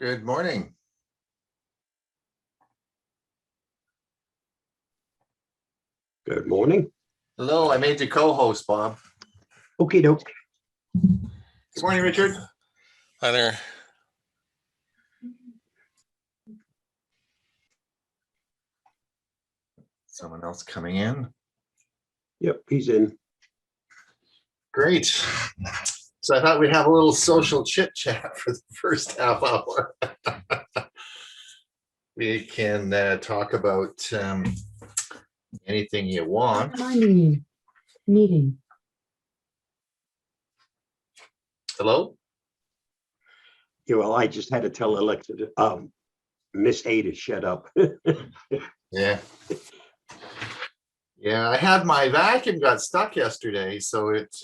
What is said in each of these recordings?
Good morning. Good morning. Hello, I made you co-host, Bob. Okie doke. Good morning, Richard. Hi there. Someone else coming in. Yep, he's in. Great. So I thought we'd have a little social chit chat for the first half hour. We can talk about anything you want. Meeting. Hello? Yeah, well, I just had to tell Alexa to Miss A to shut up. Yeah. Yeah, I had my vacuum got stuck yesterday, so it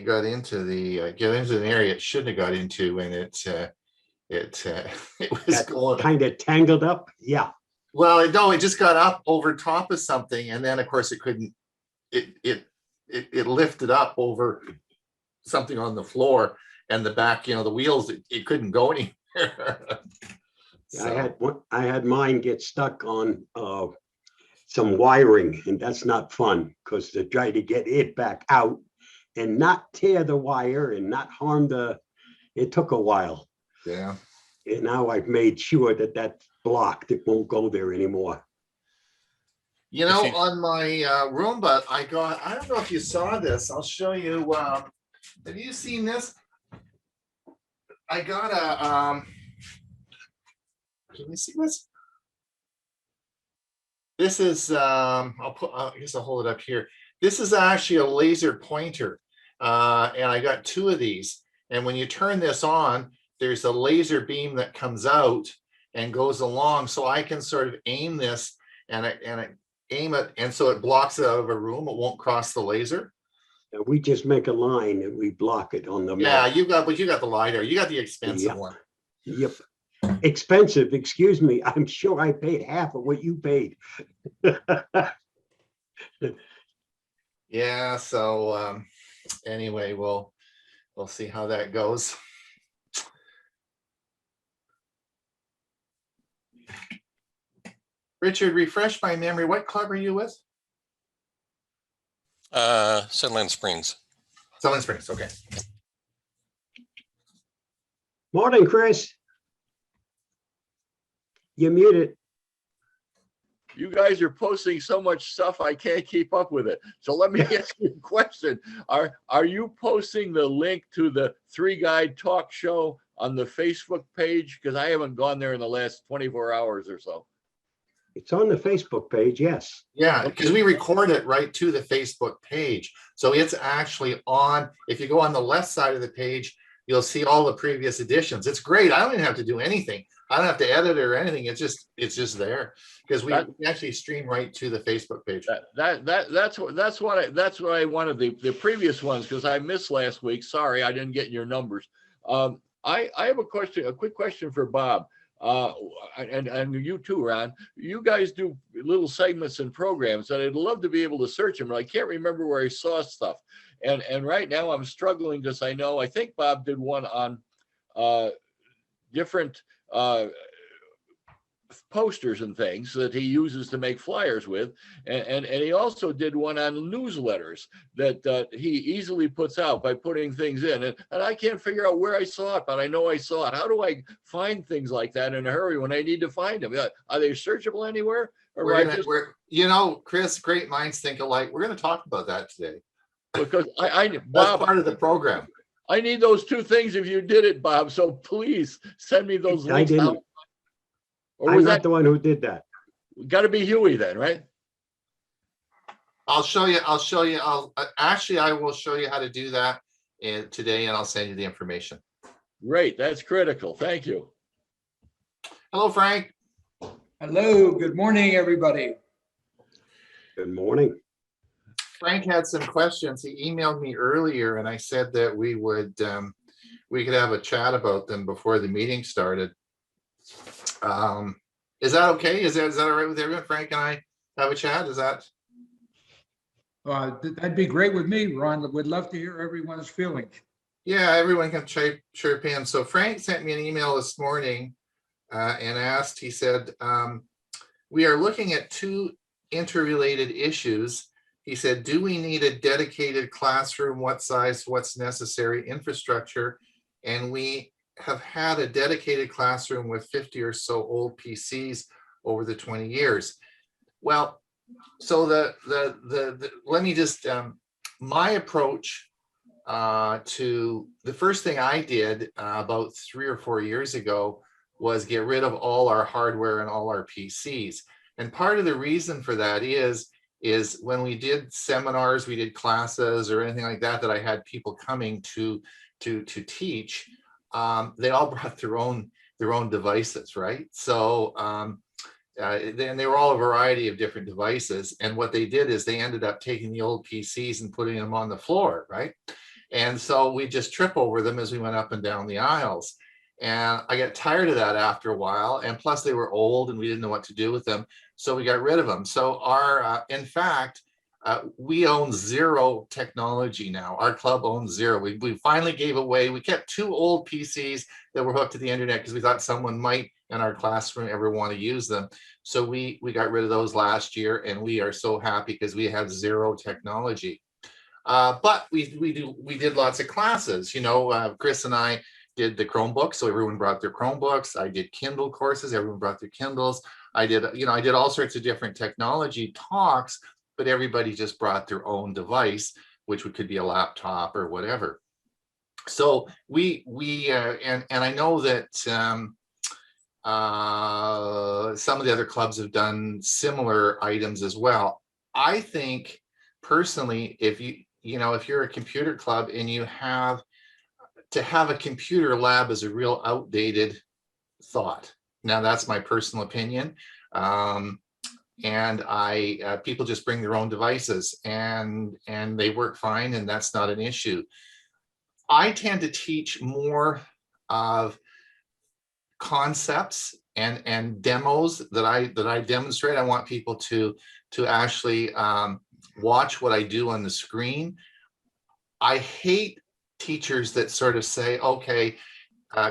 got into the area it shouldn't have got into, and it was going kind of tangled up. Yeah. Well, it just got up over top of something, and then of course it couldn't. It lifted up over something on the floor, and the back, the wheels, it couldn't go anywhere. So. I had mine get stuck on some wiring, and that's not fun because to try to get it back out and not tear the wire and not harm it took a while. Yeah. And now I've made sure that that's blocked. It won't go there anymore. On my Roomba, I don't know if you saw this. I'll show you. Have you seen this? I got a, can you see this? This is, I guess I'll hold it up here. This is actually a laser pointer. And I got two of these. And when you turn this on, there's a laser beam that comes out and goes along. So I can sort of aim this and I aim it. And so it blocks it out of a room. It won't cross the laser. We just make a line and we block it on the Yeah, map. you got the LiDAR. You got the expensive one. Yep. Expensive, excuse me. I'm sure I paid half of what you paid. Yeah, so anyway, we'll see how that goes. Richard, refresh my memory. What club are you with? Sunland Springs. Sunland Springs, okay. Morning, Chris. You're muted. You guys are posting so much stuff, I can't keep up with it. So let me ask you a question. Are you posting the link to the Three Guy Talk Show on the Facebook page? Because I haven't gone there in the last 24 hours or so. It's on the Facebook page, yes. Yeah, because we record it right to the Facebook page. So it's actually on, if you go on the left side of the page, you'll see all the previous editions. It's great. I don't even have to do anything. I don't have to edit it or anything. It's just there because we actually stream right to the Facebook page. That's what I wanted the previous ones, because I missed last week. Sorry, I didn't get your numbers. I have a quick question for Bob. And you too, Ron. You guys do little segments and programs that I'd love to be able to search them, but I can't remember where I saw stuff. And right now I'm struggling because I think Bob did one on different posters and things that he uses to make flyers with, and he also did one on newsletters that he easily puts out by putting things in, and I can't figure out where I saw it, but I know I saw it. How do I find things like that in a hurry when I need to find them? Are they searchable anywhere? Or Chris, great minds think alike. We're going to talk about that today because Bob, that's part of the program. I need those two things if you did it, Bob. So please send me those links. I didn't. I'm not the one who did that. Got to be Huey then, right? I'll show you. I will show you how to do that today, and I'll send you the information. Great. That's critical. Thank you. Hello, Frank. Hello. Good morning, everybody. Good morning. Frank had some questions. He emailed me earlier, and I said that we could have a chat about them before the meeting started. Is that okay? Is that all right with everyone? Frank and I have a chat. Is that? That'd be great with me, Ron. Would love to hear everyone's feelings. Yeah, everyone can chirp in. So Frank sent me an email this morning and asked, he said, we are looking at two interrelated issues. He said, do we need a dedicated classroom? What size, what's necessary, infrastructure? And we have had a dedicated classroom with 50 or so old PCs over the 20 years. Well, so let me just, my approach to the first thing I did about 3 or 4 years ago was get rid of all our hardware and all our PCs. And part of the reason for that is when we did seminars, we did classes or anything like that, that I had people coming to teach, they all brought their own devices, right? So and they were all a variety of different devices. And what they did is they ended up taking the old PCs and putting them on the floor, right? And so we just trip over them as we went up and down the aisles. And I got tired of that after a while. And plus they were old and we didn't know what to do with them. So we got rid of them. So our, in fact, we own zero technology now. Our club owns zero. We finally gave away, we kept 2 old PCs that were hooked to the internet because we thought someone might in our classroom ever want to use them. So we got rid of those last year, and we are so happy because we have zero technology. But we did lots of classes. You know, Chris and I did the Chromebooks, so everyone brought their Chromebooks. I did Kindle courses, everyone brought their Kindles. I did all sorts of different technology talks, but everybody just brought their own device, which could be a laptop or whatever. So and I know that some of the other clubs have done similar items as well. I think personally, if you're a computer club and you have a computer lab is a real outdated thought. Now that's my personal opinion. And people just bring their own devices and they work fine, and that's not an issue. I tend to teach more of concepts and demos that I demonstrate. I want people to actually watch what I do on the screen. I hate teachers that sort of say, okay,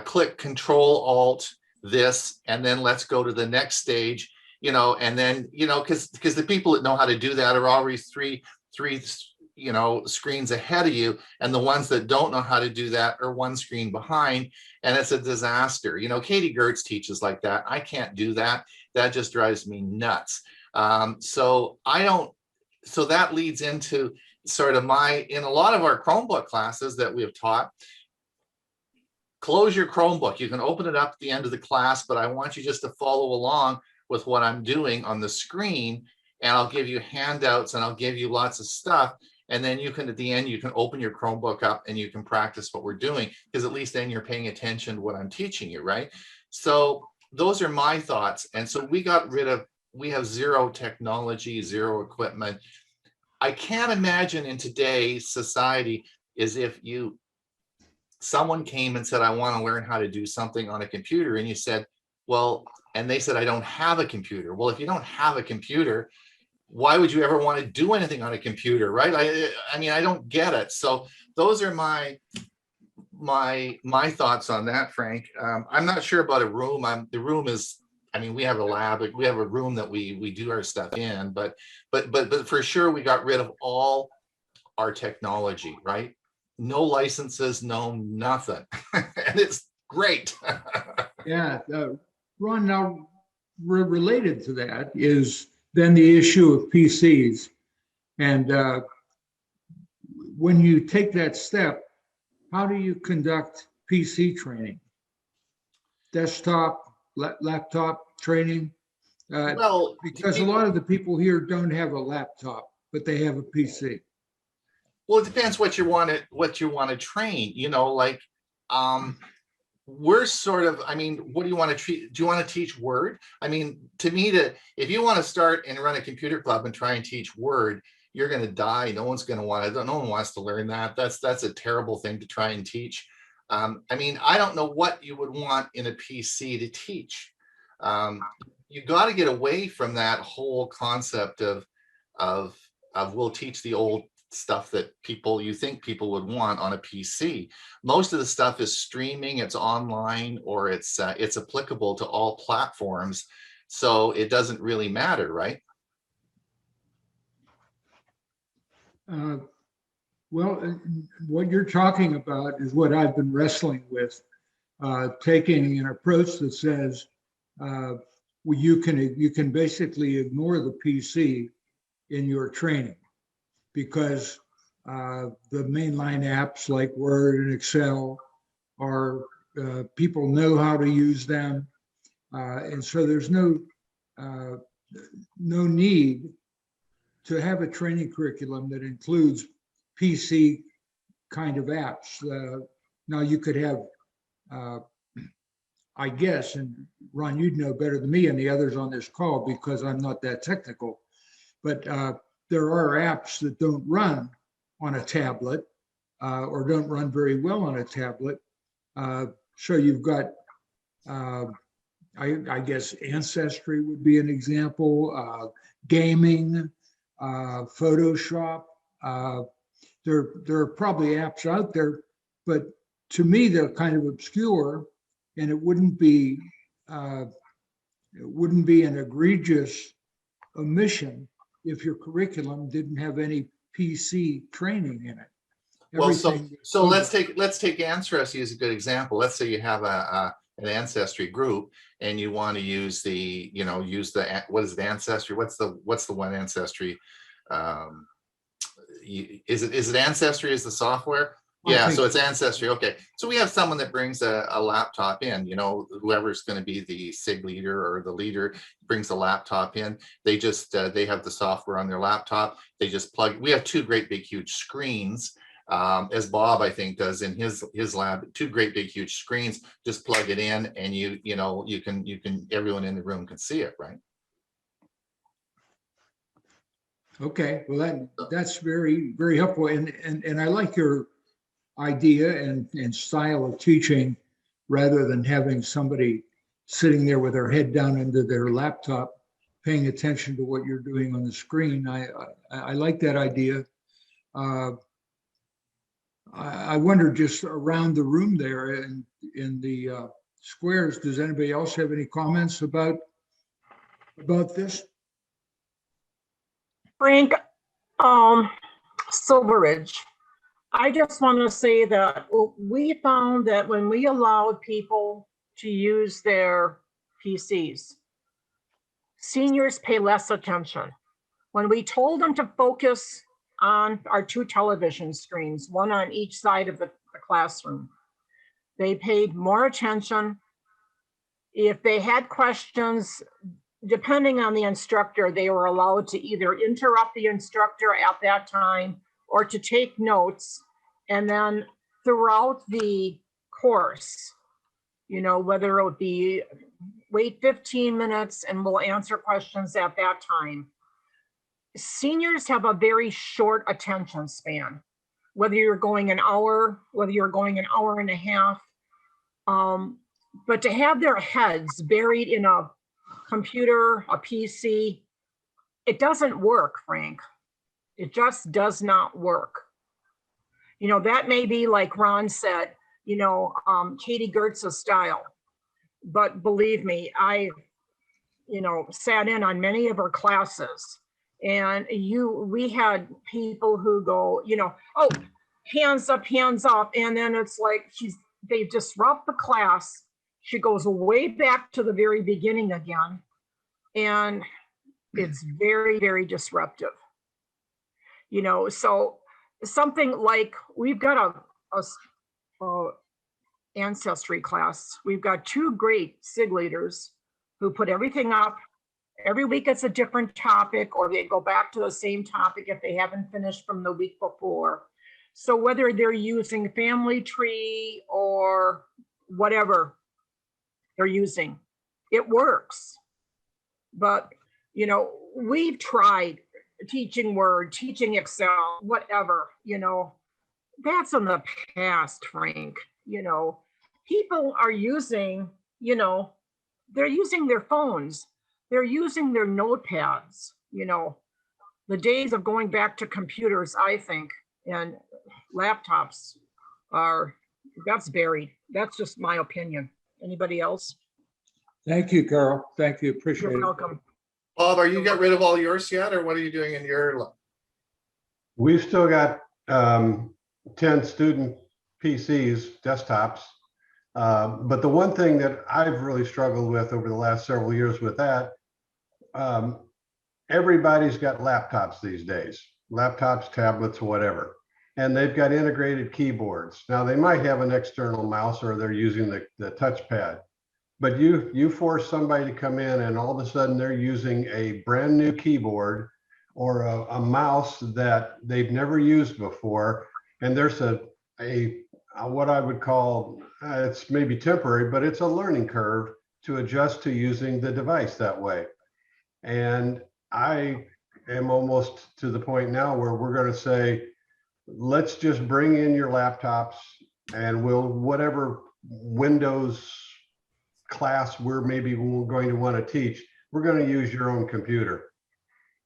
click Control Alt this, and then let's go to the next stage, and then, because the people that know how to do that are already three screens ahead of you, and the ones that don't know how to do that are one screen behind, and it's a disaster. Katie Gertz teaches like that. I can't do that. That just drives me nuts. So that leads into sort of in a lot of our Chromebook classes that we have taught, close your Chromebook. You can open it up at the end of the class, but I want you just to follow along with what I'm doing on the screen, and I'll give you handouts and I'll give you lots of stuff. And then you can, at the end, you can open your Chromebook up and you can practice what we're doing, because at least then you're paying attention to what I'm teaching you, right? So those are my thoughts. And so we have zero technology, zero equipment. I can't imagine in today's society is if someone came and said, I want to learn how to do something on a computer. And you said, well, and they said, I don't have a computer. Well, if you don't have a computer, why would you ever want to do anything on a computer, right? I mean, I don't get it. So those are my thoughts on that, Frank. I'm not sure about a room. The room is, I mean, we have a lab, we have a room that we do our stuff in, but for sure we got rid of all our technology, right? No licenses, no nothing. And it's great. Yeah, Ron, now related to that is then the issue of PCs. And when you take that step, how do you conduct PC training? Desktop, laptop training? Well, Because a lot of the people here don't have a laptop, but they have a PC. Well, it depends what you want to train, like we're sort of, I mean, what do you want to treat? Do you want to teach Word? I mean, to me, if you want to start and run a computer club and try and teach Word, you're going to die. No one's going to want to, no one wants to learn that. That's a terrible thing to try and teach. I mean, I don't know what you would want in a PC to teach. You got to get away from that whole concept of we'll teach the old stuff that you think people would want on a PC. Most of the stuff is streaming, it's online, or it's applicable to all platforms. So it doesn't really matter, right? Well, what you're talking about is what I've been wrestling with, taking an approach that says, well, you can basically ignore the PC in your training, because the mainline apps like Word and Excel are, people know how to use them. And so there's no need to have a training curriculum that includes PC kind of apps. Now you could have, I guess, and Ron, you'd know better than me and the others on this call because I'm not that technical, but there are apps that don't run on a tablet or don't run very well on a tablet. So you've got, I guess Ancestry would be an example, gaming, Photoshop. There are probably apps out there, but to me, they're kind of obscure, and it wouldn't be an egregious omission if your curriculum didn't have any PC training in it. Well, so Everything- let's take Ancestry as a good example. Let's say you have an Ancestry group and you want to use what is the Ancestry? What's the one Ancestry? Is it Ancestry as the software? Yeah, so it's Ancestry. Okay, so we have someone that brings a laptop in, whoever's going to be the SIG leader or the leader brings a laptop in. They just they have the software on their laptop. They just plug. We have two great big huge screens, as Bob I think does in his lab. Two great big huge screens. Just plug it in, and you can everyone in the room can see it, right? Okay, well that's very, very helpful, and I like your idea and style of teaching, rather than having somebody sitting there with their head down into their laptop paying attention to what you're doing on the screen. I like that idea. I wonder, just around the room there in the squares, does anybody else have any comments about this? Frank, Silveridge, I just want to say that we found that when we allowed people to use their PCs, seniors pay less attention. When we told them to focus on our two television screens, one on each side of the classroom, they paid more attention. If they had questions, depending on the instructor, they were allowed to either interrupt the instructor at that time or to take notes. And then throughout the course, whether it would be wait 15 minutes and we'll answer questions at that time. Seniors have a very short attention span, whether you're going an hour, whether you're going an hour and a half. But to have their heads buried in a computer, a PC, it doesn't work, Frank. It just does not work. That may be, like Ron said, Katie Gertz's style. But believe me, I, sat in on many of her classes, and we had people who go, oh, hands up, and then it's like they disrupt the class. She goes way back to the very beginning again, and it's very, very disruptive. So something like, we've got a Ancestry class. We've got two great SIG leaders who put everything up. Every week it's a different topic, or they go back to the same topic if they haven't finished from the week before. So whether they're using Family Tree or whatever they're using, it works. But, we've tried teaching Word, teaching Excel, whatever, that's in the past, Frank. People are using, they're using their phones, they're using their notepads, the days of going back to computers, I think, and laptops that's buried. That's just my opinion. Anybody else? Thank you, Carol. Thank you. Appreciate You're it. welcome. Bob, are you got rid of all yours yet, or what are you doing in your? We've still got 10 student PCs, desktops. But the one thing that I've really struggled with over the last several years with that, everybody's got laptops these days, laptops, tablets, whatever, and they've got integrated keyboards. Now they might have an external mouse or they're using the touchpad, but you force somebody to come in and all of a sudden they're using a brand new keyboard or a mouse that they've never used before. And there's a what I would call, it's maybe temporary, but it's a learning curve to adjust to using the device that way. And I am almost to the point now where we're going to say, let's just bring in your laptops and we'll, whatever Windows class we're going to want to teach, we're going to use your own computer.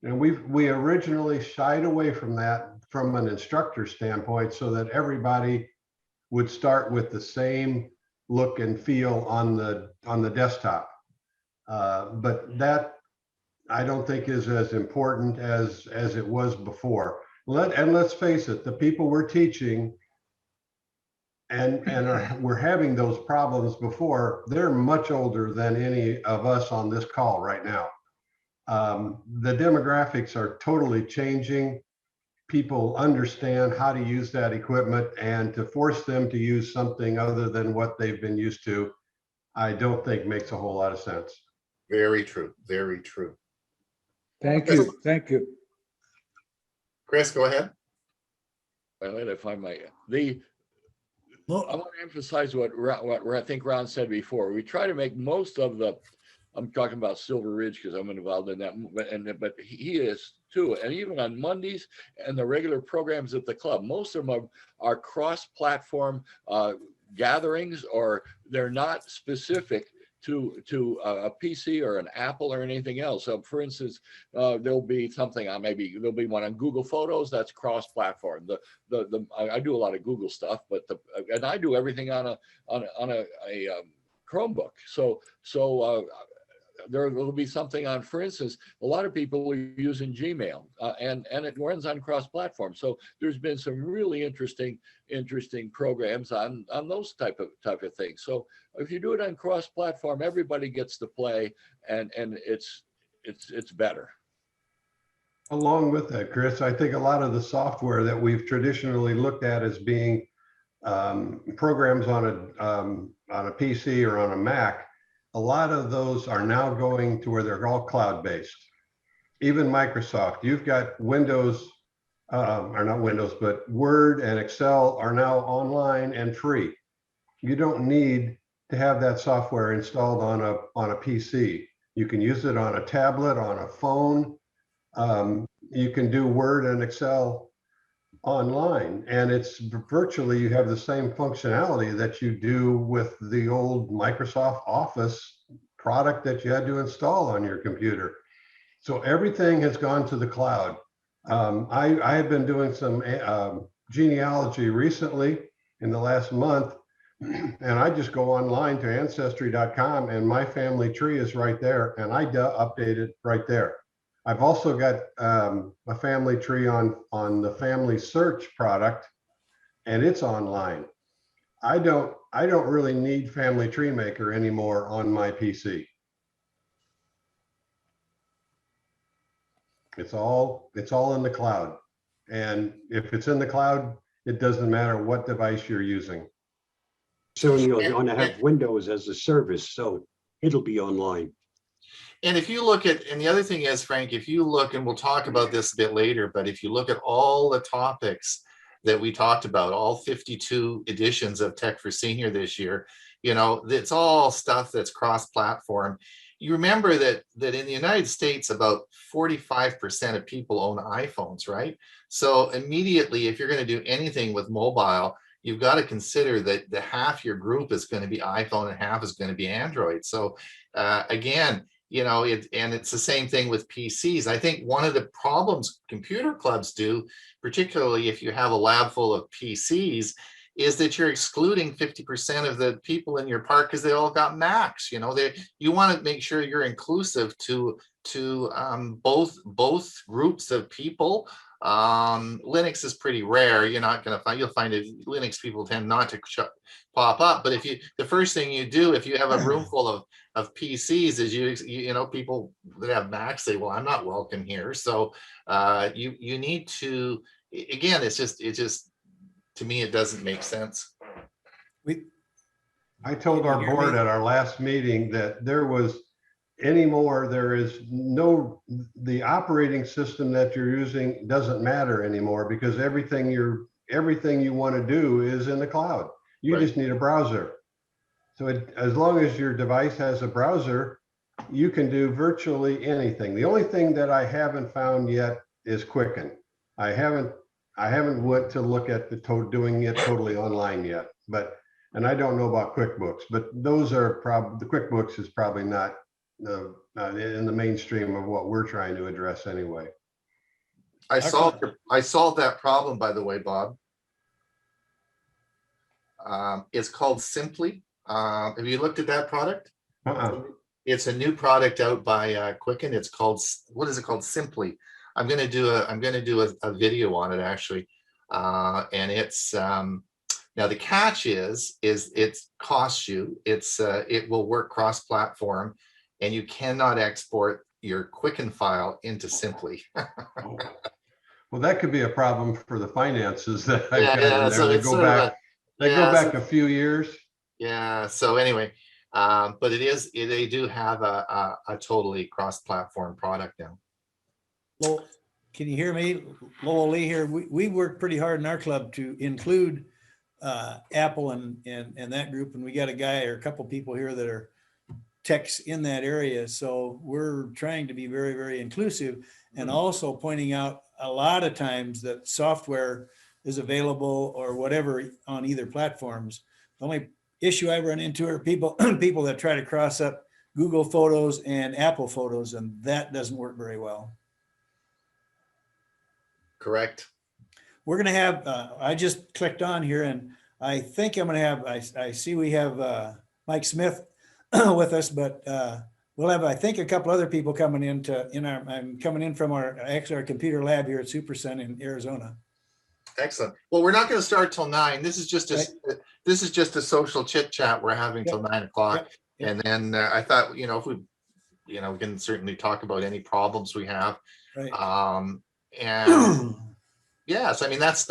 And we originally shied away from that from an instructor standpoint so that everybody would start with the same look and feel on the desktop. But that I don't think is as important as it was before. Let's face it, the people we're teaching we're having those problems before, they're much older than any of us on this call right now. The demographics are totally changing. People understand how to use that equipment, and to force them to use something other than what they've been used to, I don't think makes a whole lot of sense. Very true. Very true. Thank you. Thank you. Chris, go ahead. Well, if I might, I want to emphasize what I think Ron said before. We try to make most of I'm talking about Silver Ridge because I'm involved in that, but he is too. And even on Mondays and the regular programs at the club, most of them are cross-platform gatherings, or they're not specific to a PC or an Apple or anything else. So for instance, there'll be something on, maybe there'll be one on Google Photos that's cross-platform. I do a lot of Google stuff, but and I do everything on a Chromebook. So there will be something on, for instance, a lot of people are using Gmail and it runs on cross-platform. So there's been some really interesting programs on those type of things. So if you do it on cross-platform, everybody gets to play, and it's better. Along with that, Chris, I think a lot of the software that we've traditionally looked at as being programs on a PC or on a Mac, a lot of those are now going to where they're all cloud-based. Even Microsoft, you've got Windows, or not Windows, but Word and Excel are now online and free. You don't need to have that software installed on a PC. You can use it on a tablet, on a phone. You can do Word and Excel online, and it's virtually, you have the same functionality that you do with the old Microsoft Office product that you had to install on your computer. So everything has gone to the cloud. I have been doing some genealogy recently in the last month, and I just go online to ancestry.com and my family tree is right there, and I update it right there. I've also got a family tree on the Family Search product, and it's online. I don't really need Family Tree Maker anymore on my PC. It's all in the cloud, and if it's in the cloud, it doesn't matter what device you're using. Soon you're going to have Windows as a service, so it'll be online. And if you look at, and the other thing is, Frank, if you look, and we'll talk about this a bit later, but if you look at all the topics that we talked about, all 52 editions of Tech for Senior this year, it's all stuff that's cross-platform. You remember that in the United States, about 45% of people own iPhones, right? So immediately, if you're going to do anything with mobile, you've got to consider that the half your group is going to be iPhone and half is going to be Android. So again, and it's the same thing with PCs. I think one of the problems computer clubs do, particularly if you have a lab full of PCs, is that you're excluding 50% of the people in your park because they all got Macs. You want to make sure you're inclusive to both groups of people. Linux is pretty rare. You'll find that Linux people tend not to pop up. But the first thing you do if you have a room full of PCs is people that have Macs say, well, I'm not welcome here. So you need to, again, it's just to me, it doesn't make sense. I told our board at our last meeting that there is no, the operating system that you're using doesn't matter anymore because everything you want to do is in the cloud. You just need a browser. So as long as your device has a browser, you can do virtually anything. The only thing that I haven't found yet is Quicken. I haven't went to look at doing it totally online yet, and I don't know about QuickBooks, but those are the QuickBooks is probably not in the mainstream of what we're trying to address anyway. I solved that problem, by the way, Bob. It's called Simply. Have you looked at that product? It's a new product out by Quicken. It's called, what is it called? Simply. I'm going to do a video on it actually, and it's now the catch is it costs you. It will work cross-platform, and you cannot export your Quicken file into Simply. Well, that could be a problem for the finances that I've got in there. So they it's go back. They go back a few years. Yeah. So anyway, but they do have a totally cross-platform product now. Well, can you hear me? Lowell Lee here. We work pretty hard in our club to include Apple and that group, and we got a guy or a couple people here that are techs in that area. So we're trying to be very, very inclusive, and also pointing out a lot of times that software is available or whatever on either platforms. The only issue I run into are people that try to cross up Google Photos and Apple Photos, and that doesn't work very well. Correct. We're going to have, I just clicked on here, and I think I'm going to have, I see we have Mike Smith with us, but we'll have, I think, a couple other people coming in I'm coming in from our computer lab here at SuperCent in Arizona. Excellent. Well, we're not going to start till 9. This is just a social chit chat we're having till 9 o'clock. Yep. And then I thought, if we, we can certainly talk about any problems we have. Right. And yes, I mean, that's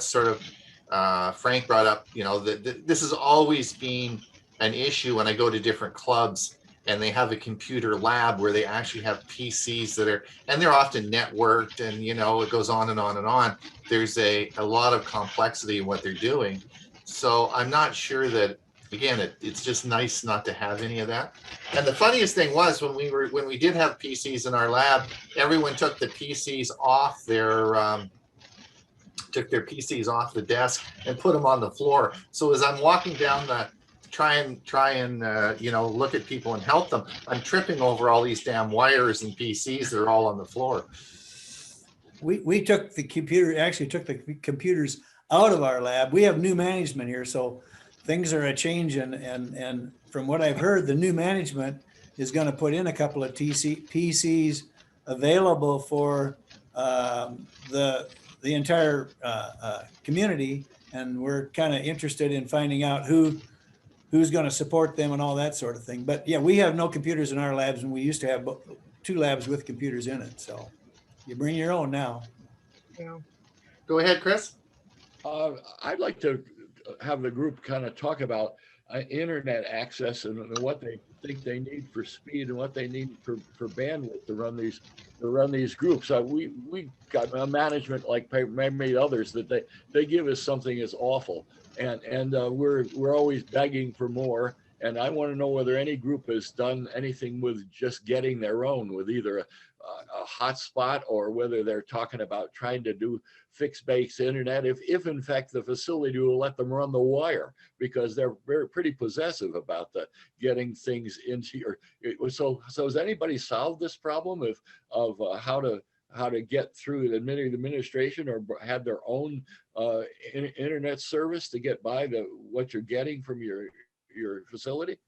sort of, Frank brought up, this has always been an issue when I go to different clubs and they have a computer lab where they actually have PCs and they're often networked, and, it goes on and on and on. There's a lot of complexity in what they're doing. So I'm not sure that, again, it's just nice not to have any of that. And the funniest thing was when we did have PCs in our lab, everyone took the PCs off took their PCs off the desk and put them on the floor. So as I'm walking down try and look at people and help them, I'm tripping over all these damn wires and PCs that are all on the floor. We took the computers out of our lab. We have new management here, so things are a change, and from what I've heard, the new management is going to put in a couple of PCs available for the entire community, and we're kind of interested in finding out who's going to support them and all that sort of thing. But yeah, we have no computers in our labs, and we used to have 2 labs with computers in it. So you bring your own now. Yeah. Go ahead, Chris. I'd like to have the group kind of talk about internet access and what they think they need for speed and what they need for bandwidth to run these groups. We got a management like many others that they give us something that's awful, and we're always begging for more. And I want to know whether any group has done anything with just getting their own, with either a hotspot, or whether they're talking about trying to do fixed base internet, if in fact the facility will let them run the wire, because they're pretty possessive about the getting things into your. So has anybody solved this problem of how to get through the administration, or have their own internet service to get by what you're getting from your facility?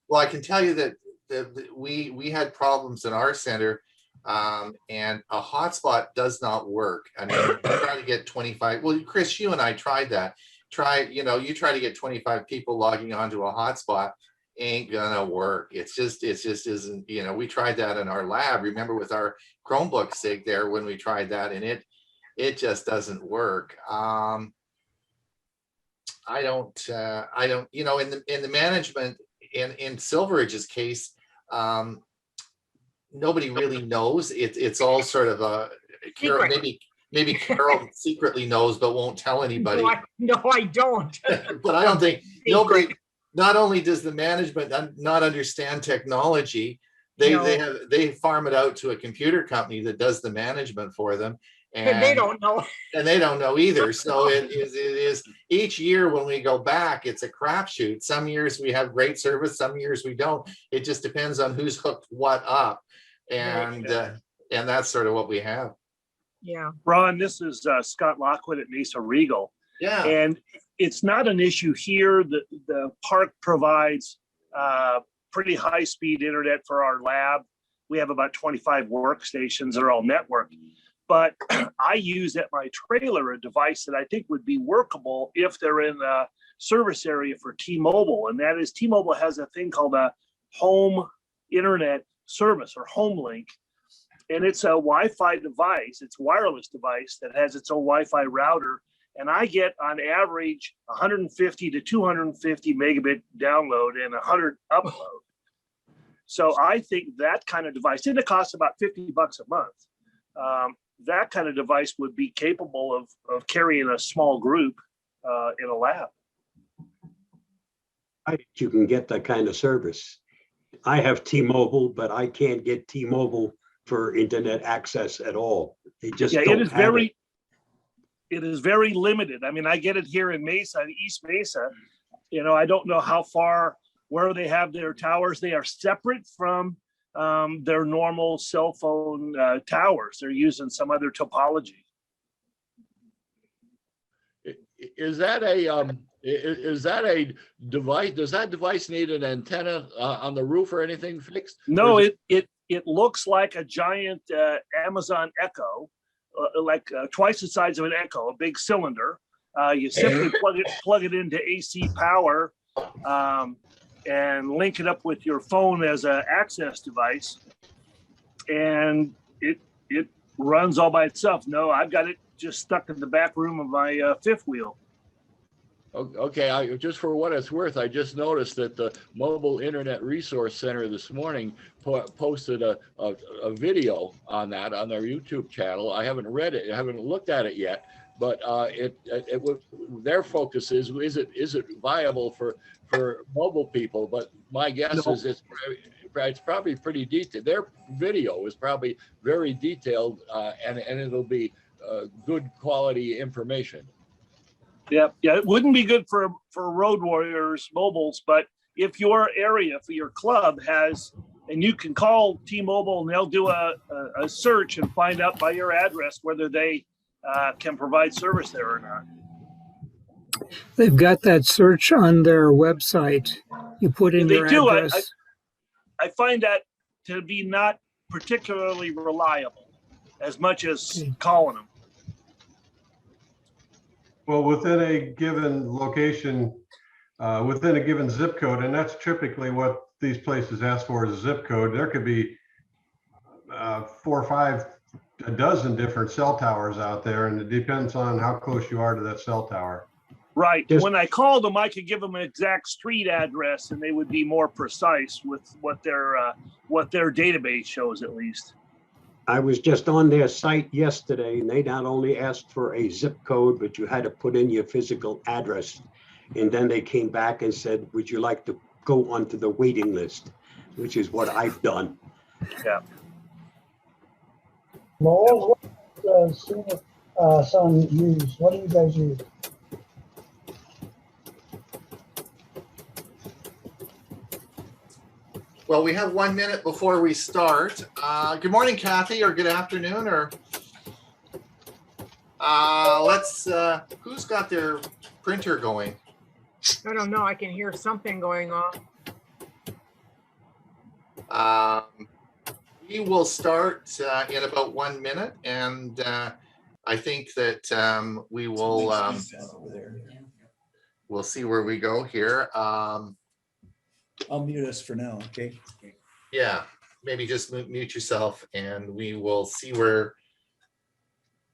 Well, I can tell you that we had problems in our center, and a hotspot does not work. I mean, you try to get 25. Well, Chris, you and I tried that. You try to get 25 people logging onto a hotspot, ain't gonna work. It just isn't. We tried that in our lab. Remember with our Chromebook SIG there when we tried that, and it just doesn't work. I don't. In the management. In Silveridge's case, nobody really knows. It's all sort of Carol, maybe Carol secretly knows but won't tell anybody. No, I don't. But I don't think nobody. Not only does the management not understand technology, they farm it out to a computer company that does the management for them. And they don't know. And they don't know either. So it is each year when we go back, it's a crapshoot. Some years we have great service, some years we don't. It just depends on who's hooked what up. And that's sort of what we have. Yeah. Ron, this is Scott Lockwood at Mesa Regal. Yeah. And it's not an issue here. The park provides pretty high-speed internet for our lab. We have about 25 workstations that are all networked. But I use at my trailer a device that I think would be workable if they're in the service area for T-Mobile. And that is, T-Mobile has a thing called a home internet service, or home link. And it's a Wi-Fi device. It's a wireless device that has its own Wi-Fi router. And I get on average 150 to 250 megabit download and 100 upload. So I think that kind of device, and it costs about $50 a month. That kind of device would be capable of carrying a small group in a lab. You can get that kind of service. I have T-Mobile, but I can't get T-Mobile for internet access at all. They just don't it is have very. It is very limited. I mean, I get it here in Mesa, East Mesa. I don't know how far where they have their towers. They are separate from their normal cell phone towers. They're using some other topology. Is that a device? Does that device need an antenna on the roof or anything fixed? No, it looks like a giant Amazon Echo, like twice the size of an Echo, a big cylinder. You simply plug it into AC power. And link it up with your phone as an access device, and it runs all by itself. No, I've got it just stuck in the back room of my fifth wheel. Okay, just for what it's worth, I just noticed that the Mobile Internet Resource Center this morning posted a video on that on their YouTube channel. I haven't read it, I haven't looked at it yet, but their focus is it viable for mobile people? But my guess is it's probably pretty detailed. Their video is probably very detailed, and it'll be good quality information. Yeah, it wouldn't be good for Road Warriors mobiles, but if your area for your club has, and you can call T-Mobile and they'll do a search and find out by your address whether they can provide service there or not. They've got that search on their website. You put in your address. I find that to be not particularly reliable as much as calling them. Well, within a given location, within a given zip code, and that's typically what these places ask for is a zip code, there could be 4 or 5, a dozen different cell towers out there, and it depends on how close you are to that cell tower. Right. When I called them, I could give them an exact street address, and they would be more precise with what their database shows, at least. I was just on their site yesterday, and they not only asked for a zip code, but you had to put in your physical address. And then they came back and said, would you like to go onto the waiting list, which is what I've done. Yeah. Lowell, what does senior son use? What do you guys use? Well, we have 1 minute before we start. Good morning, Kathy, or good afternoon, or who's got their printer going? I don't know. I can hear something going on. We will start in about 1 minute, and I think that we will we'll see where we go here. I'll mute us for now, okay? Yeah, maybe just mute yourself, and we will see where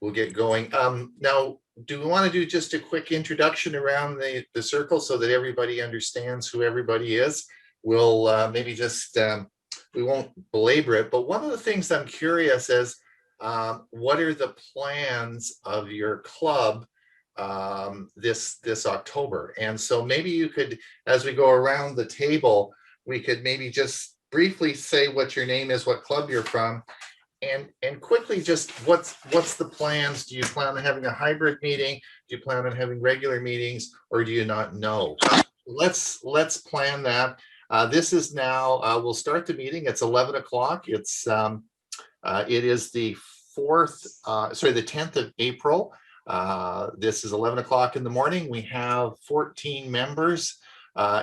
we'll get going. Now, do we want to do just a quick introduction around the circle so that everybody understands who everybody is? We'll maybe just we won't belabor it, but one of the things I'm curious is what are the plans of your club this October? And so maybe you could, as we go around the table, we could maybe just briefly say what your name is, what club you're from, and quickly just what's the plans? Do you plan on having a hybrid meeting? Do you plan on having regular meetings, or do you not know? Let's plan that. This is now, we'll start the meeting. It's 11 o'clock. It is the 10th of April. This is 11 o'clock in the morning. We have 14 members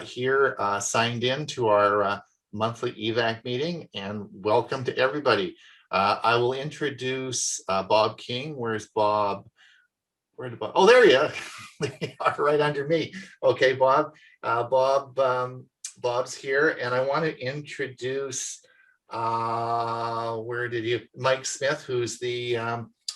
here signed in to our monthly EVACC meeting, and welcome to everybody. I will introduce Bob King. Where's Bob? Where did Bob? Oh, there you are, right under me. Okay, Bob. Bob's here, and I want to introduce Mike Smith, who's the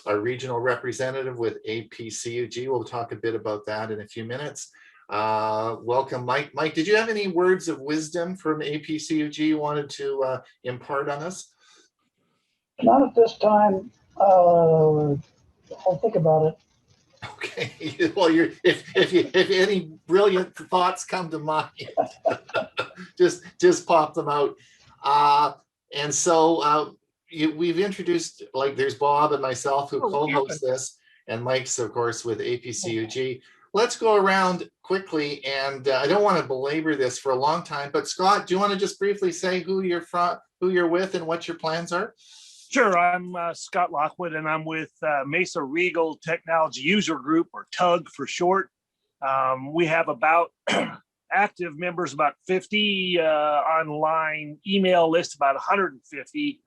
our regional representative with APCUG. We'll talk a bit about that in a few minutes. Welcome, Mike. Mike, did you have any words of wisdom from APCUG you wanted to impart on us? Not at this time. I'll think about it. Okay. Well, if any brilliant thoughts come to mind, just pop them out. And so we've introduced, like, there's Bob and myself who co-host this, and Mike's, of course, with APCUG. Let's go around quickly, and I don't want to belabor this for a long time, but Scott, do you want to just briefly say who you're from, who you're with, and what your plans are? Sure, I'm Scott Lockwood, and I'm with Mesa Regal Technology User Group, or TUG for short. We have about active members, about 50, online email list, about 150.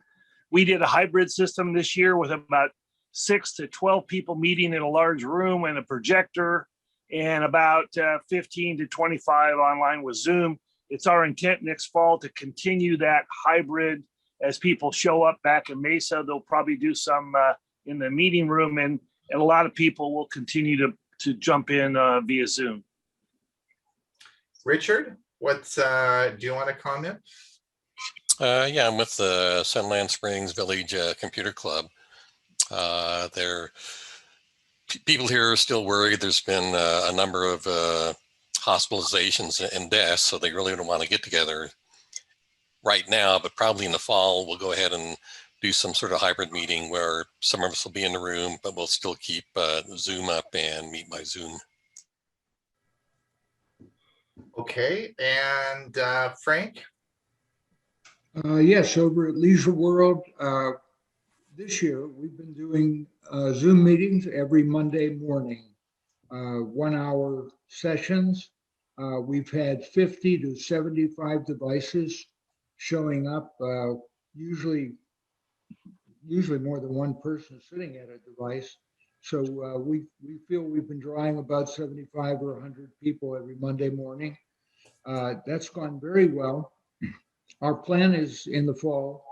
We did a hybrid system this year with about 6 to 12 people meeting in a large room and a projector, and about 15 to 25 online with Zoom. It's our intent next fall to continue that hybrid. As people show up back in Mesa, they'll probably do some in the meeting room, and a lot of people will continue to jump in via Zoom. Richard, do you want to comment? Yeah, I'm with the Sunland Springs Village Computer Club. People here are still worried. There's been a number of hospitalizations and deaths, so they really don't want to get together right now, but probably in the fall, we'll go ahead and do some sort of hybrid meeting where some of us will be in the room, but we'll still keep Zoom up and meet by Zoom. Okay, and Frank? Yes, over at Leisure World, this year we've been doing Zoom meetings every Monday morning, 1 hour sessions. We've had 50 to 75 devices showing up, usually more than one person sitting at a device. So we feel we've been drawing about 75 or 100 people every Monday morning. That's gone very well. Our plan is in the fall,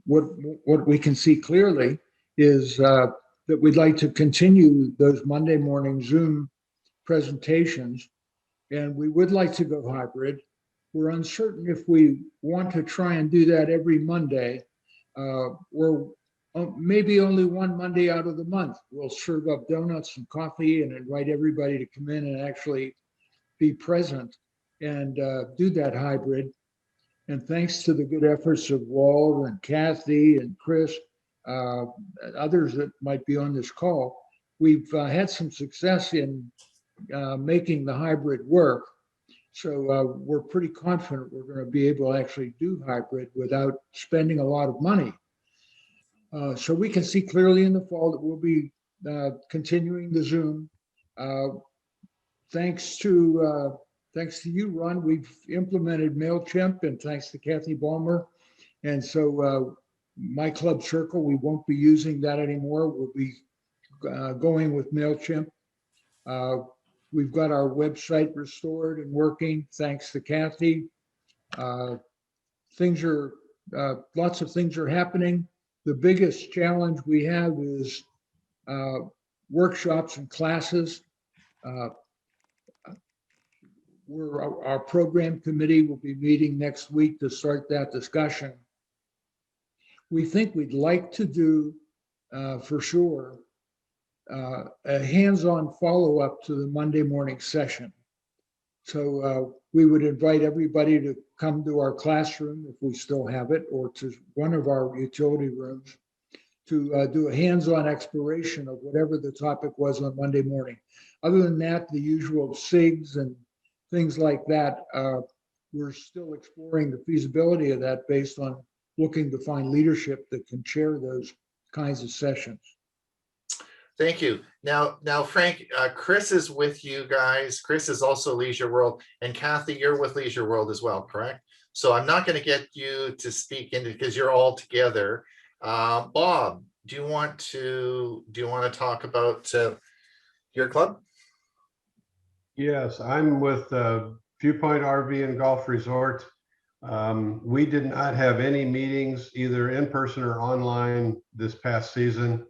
what we can see clearly is that we'd like to continue those Monday morning Zoom presentations, and we would like to go hybrid. We're uncertain if we want to try and do that every Monday, or maybe only one Monday out of the month. We'll serve up donuts and coffee and invite everybody to come in and actually be present and do that hybrid. And thanks to the good efforts of Walt and Kathy and Chris, others that might be on this call, we've had some success in making the hybrid work. So we're pretty confident we're going to be able to actually do hybrid without spending a lot of money. So we can see clearly in the fall that we'll be continuing the Zoom. Thanks to you, Ron, we've implemented MailChimp, and thanks to Kathy Ballmer. And so my club circle, we won't be using that anymore. We'll be going with MailChimp. We've got our website restored and working, thanks to Kathy. Things are, lots of things are happening. The biggest challenge we have is workshops and classes. Our program committee will be meeting next week to start that discussion. We think we'd like to do, for sure, a hands-on follow-up to the Monday morning session. So we would invite everybody to come to our classroom, if we still have it, or to one of our utility rooms to do a hands-on exploration of whatever the topic was on Monday morning. Other than that, the usual SIGs and things like that, we're still exploring the feasibility of that based on looking to find leadership that can chair those kinds of sessions. Thank you. Now, Frank, Chris is with you guys. Chris is also Leisure World, and Kathy, you're with Leisure World as well, correct? So I'm not going to get you to speak into, because you're all together. Bob, do you want to talk about your club? Yes, I'm with Viewpoint RV and Golf Resort. We did not have any meetings, either in person or online, this past season.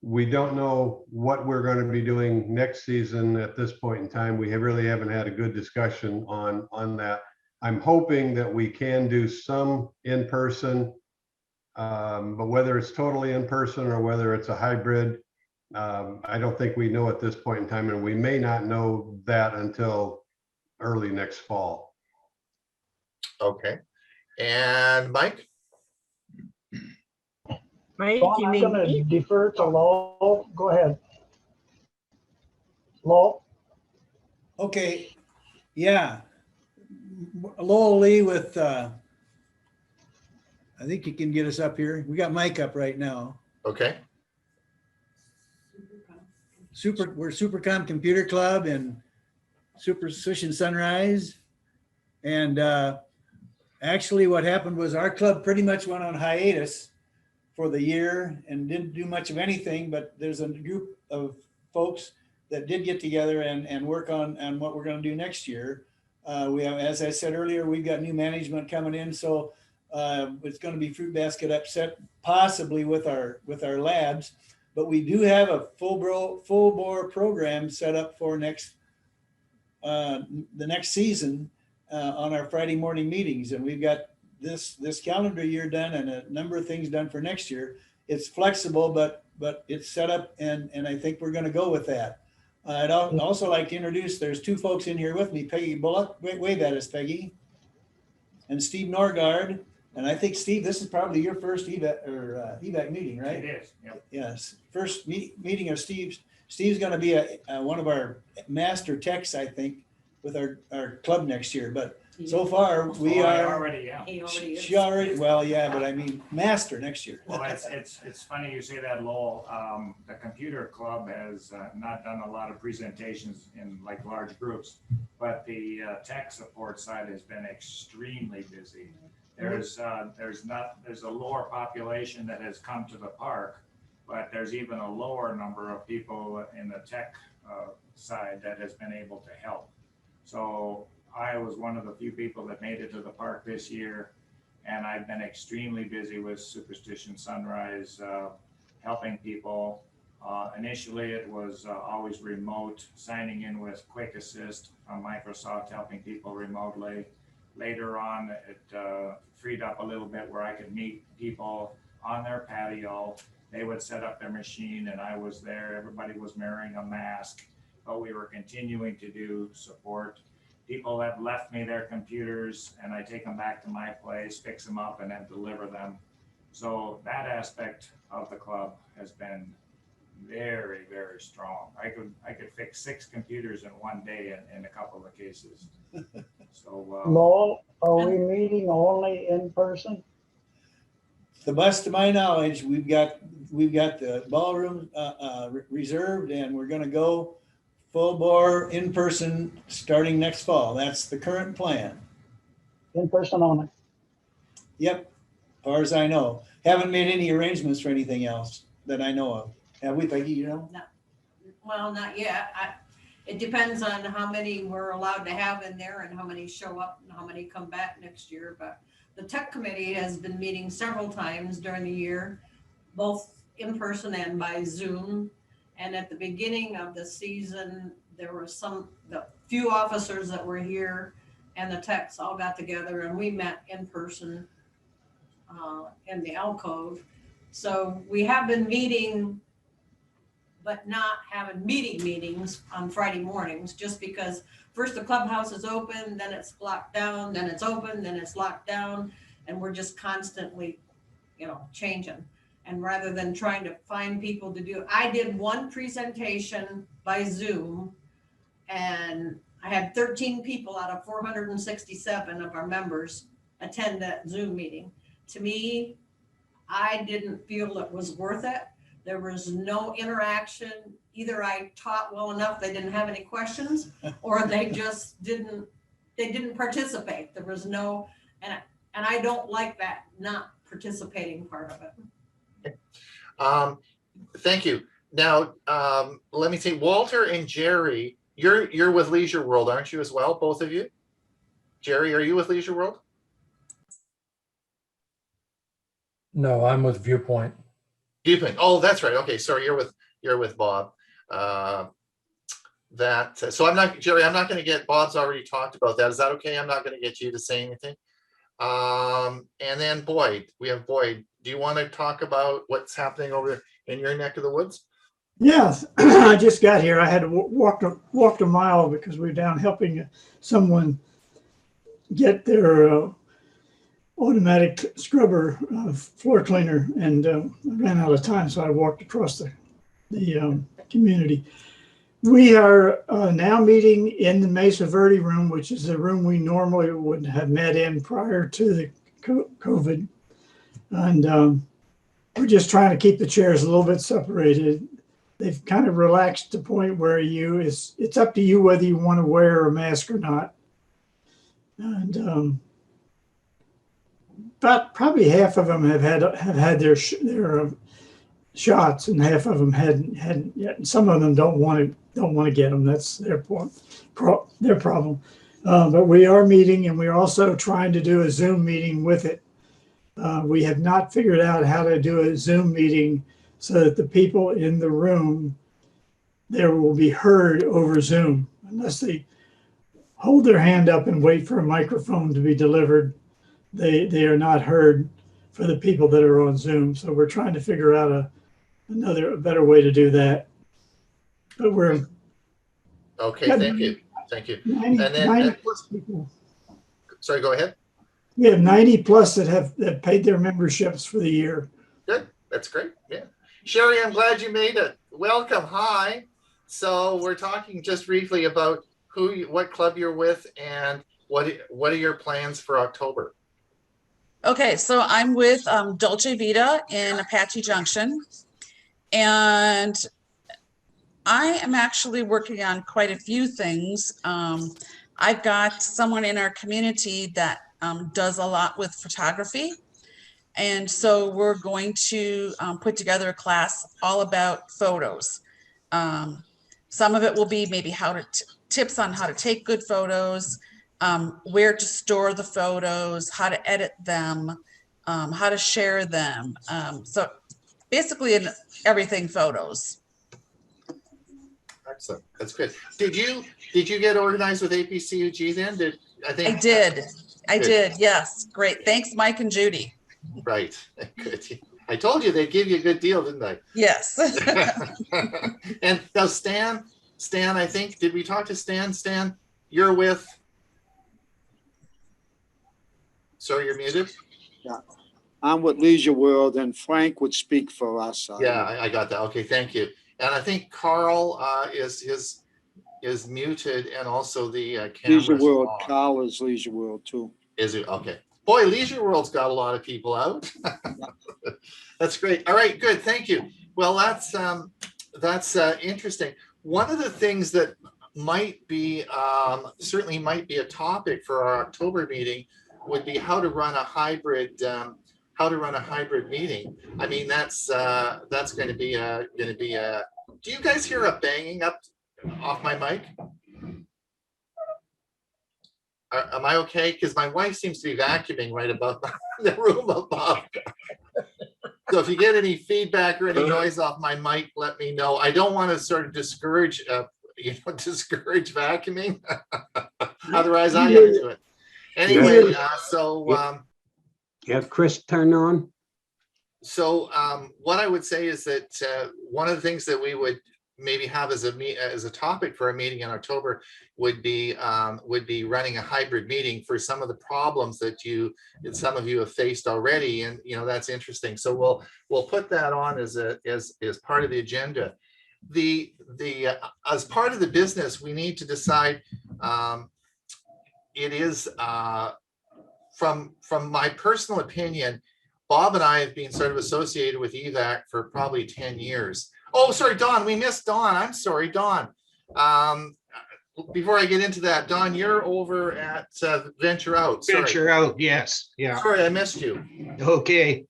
We don't know what we're going to be doing next season at this point in time. We really haven't had a good discussion on that. I'm hoping that we can do some in person, but whether it's totally in person or whether it's a hybrid, I don't think we know at this point in time, and we may not know that until early next fall. Okay. And Mike? Mike, Don, you I'm mean going to me? defer to Lowell. Go ahead. Lowell? Okay, yeah. Lowell Lee with, I think you can get us up here. We got Mike up right now. Okay. We're Supercom Computer Club and Superstition Sunrise. And actually what happened was our club pretty much went on hiatus for the year and didn't do much of anything, but there's a group of folks that did get together and work on what we're going to do next year. We have, as I said earlier, we've got new management coming in, so it's going to be fruit basket upset, possibly with our labs, but we do have a full bore program set up for the next season on our Friday morning meetings, and we've got this calendar year done and a number of things done for next year. It's flexible, but it's set up, and I think we're going to go with that. I'd also like to introduce, there's two folks in here with me, Peggy Bullock, wave at us, Peggy, and Steve Norgard. And I think, Steve, this is probably your first EVACC meeting, right? It is, yep. Yes, first meeting of Steve's. Steve's going to be one of our master techs, I think, with our club next year. But so far, we are already, yeah. She already, well, yeah, but I mean, master next year. Well, it's funny you say that, Lowell. The computer club has not done a lot of presentations in like large groups, but the tech support side has been extremely busy. There's a lower population that has come to the park, but there's even a lower number of people in the tech side that has been able to help. So I was one of the few people that made it to the park this year, and I've been extremely busy with Superstition Sunrise, helping people. Initially, it was always remote, signing in with Quick Assist from Microsoft, helping people remotely. Later on, it freed up a little bit where I could meet people on their patio. They would set up their machine, and I was there. Everybody was wearing a mask, but we were continuing to do support. People have left me their computers, and I take them back to my place, fix them up, and then deliver them. So that aspect of the club has been very, very strong. I could fix 6 computers in one day in a couple of cases. So Lowell, are we meeting only in person? To the best of my knowledge, we've got the ballroom reserved, and we're gonna go full bore in person starting next fall. That's the current plan. In person only? Yep, as far as I know. Haven't made any arrangements for anything else that I know of. Have we, Peggy, you know? Well, not yet. It depends on how many we're allowed to have in there and how many show up and how many come back next year. But the tech committee has been meeting several times during the year, both in person and by Zoom. And at the beginning of the season, there were the few officers that were here and the techs all got together and we met in person in the alcove. So we have been meeting, but not having meetings on Friday mornings, just because first the clubhouse is open, then it's locked down, then it's open, then it's locked down, and we're just constantly, changing. And rather than trying to find people to do, I did one presentation by Zoom, and I had 13 people out of 467 of our members attend that Zoom meeting. To me, I didn't feel it was worth it. There was no interaction. Either I taught well enough, they didn't have any questions, or they just didn't participate. There was no, and I don't like that not participating part of it. Thank you. Now, let me see, Walter and Jerry, you're with Leisure World, aren't you as well, both of you? Jerry, are you with Leisure World? No, I'm with Viewpoint. Viewpoint. Oh, that's right. Okay, sorry, you're with Bob. So I'm not, Jerry, I'm not going to get, Bob's already talked about that. Is that okay? I'm not going to get you to say anything. And then Boyd, we have Boyd. Do you want to talk about what's happening over in your neck of the woods? Yes, I just got here. I had to walked a mile because we were down helping someone get their automatic scrubber floor cleaner, and I ran out of time, so I walked across the community. We are now meeting in the Mesa Verde room, which is the room we normally would have met in prior to the COVID. And we're just trying to keep the chairs a little bit separated. They've kind of relaxed to the point where it's up to you whether you want to wear a mask or not. And about probably half of them have had their shots, and half of them hadn't yet. And some of them don't want to get them. That's their problem. But we are meeting, and we're also trying to do a Zoom meeting with it. We have not figured out how to do a Zoom meeting so that the people in the room there will be heard over Zoom, unless they hold their hand up and wait for a microphone to be delivered. They are not heard for the people that are on Zoom. So we're trying to figure out a better way to do that. But we're okay. Thank you. 90 plus people. Sorry, go ahead. We have 90 plus that paid their memberships for the year. Good. That's great. Yeah. Sherry, I'm glad you made it. Welcome. Hi. So we're talking just briefly about what club you're with and what are your plans for October? Okay, so I'm with Dolce Vita in Apache Junction, and I am actually working on quite a few things. I've got someone in our community that does a lot with photography, and so we're going to put together a class all about photos. Some of it will be maybe tips on how to take good photos, where to store the photos, how to edit them, how to share them. So basically in everything photos. Excellent. That's good. Did you get organized with APCUG then? I did. Yes. Great. Thanks, Mike and Judy. Right. Good. I told you they'd give you a good deal, didn't I? Yes. And now Stan, I think, did we talk to Stan? Stan, you're with, sorry, you're muted. Yeah. I'm with Leisure World, and Frank would speak for us. Yeah, I got that. Okay, thank you. And I think Carl is muted, and also the Leisure camera's World, off. Carl is Leisure World too. Is it? Okay. Boy, Leisure World's got a lot of people out. That's great. All right, good. Thank you. Well, that's interesting. One of the things that might be certainly might be a topic for our October meeting would be how to run a hybrid meeting. I mean, that's going to be a. Do you guys hear a banging up off my mic? Am I okay? Because my wife seems to be vacuuming right above the room above. So if you get any feedback or any noise off my mic, let me know. I don't want to sort of discourage vacuuming. Otherwise, I gotta do it. Anyway, You have Chris turned on? So what I would say is that one of the things that we would maybe have as a topic for a meeting in October would be running a hybrid meeting for some of the problems that some of you have faced already, and that's interesting. So we'll put that on as part of the agenda. As part of the business, we need to decide. It is from my personal opinion, Bob and I have been sort of associated with EVACC for probably 10 years. Oh, sorry, Don, we missed Don. I'm sorry, Don. Before I get into that, Don, you're over at Venture Out. Sorry. Venture Out, yes. Yeah. Sorry, I missed you. Okay.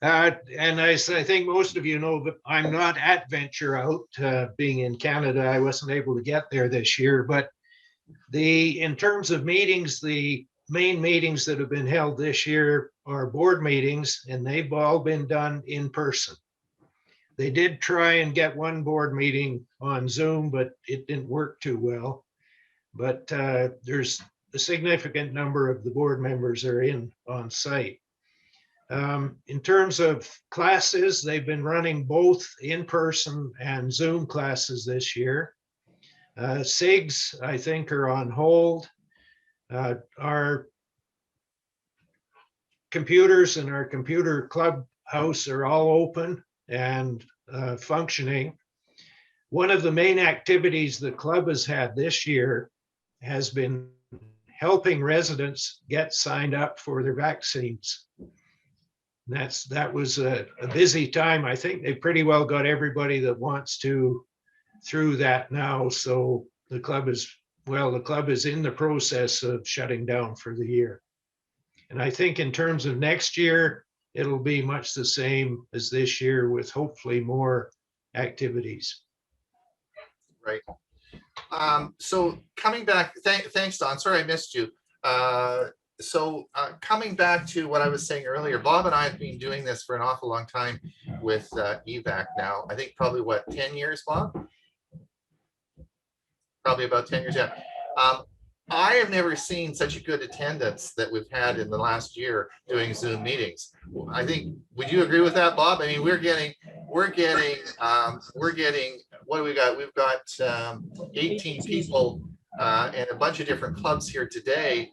And as I think most of you know, but I'm not at Venture Out. Being in Canada, I wasn't able to get there this year. But in terms of meetings, the main meetings that have been held this year are board meetings, and they've all been done in person. They did try and get one board meeting on Zoom, but it didn't work too well. But there's a significant number of the board members are on site. In terms of classes, they've been running both in-person and Zoom classes this year. SIGs, I think, are on hold. Our computers in our computer clubhouse are all open and functioning. One of the main activities the club has had this year has been helping residents get signed up for their vaccines. That was a busy time. I think they pretty well got everybody that wants to through that now. So the club is in the process of shutting down for the year. And I think in terms of next year, it'll be much the same as this year with hopefully more activities. Right. So coming back, thanks, Don. Sorry I missed you. Coming back to what I was saying earlier, Bob and I have been doing this for an awful long time with EVACC now. I think probably 10 years, Bob? Probably about 10 years, yeah. I have never seen such a good attendance that we've had in the last year doing Zoom meetings. I think, would you agree with that, Bob? I mean, we're getting, what do we got? We've got 18 people and a bunch of different clubs here today.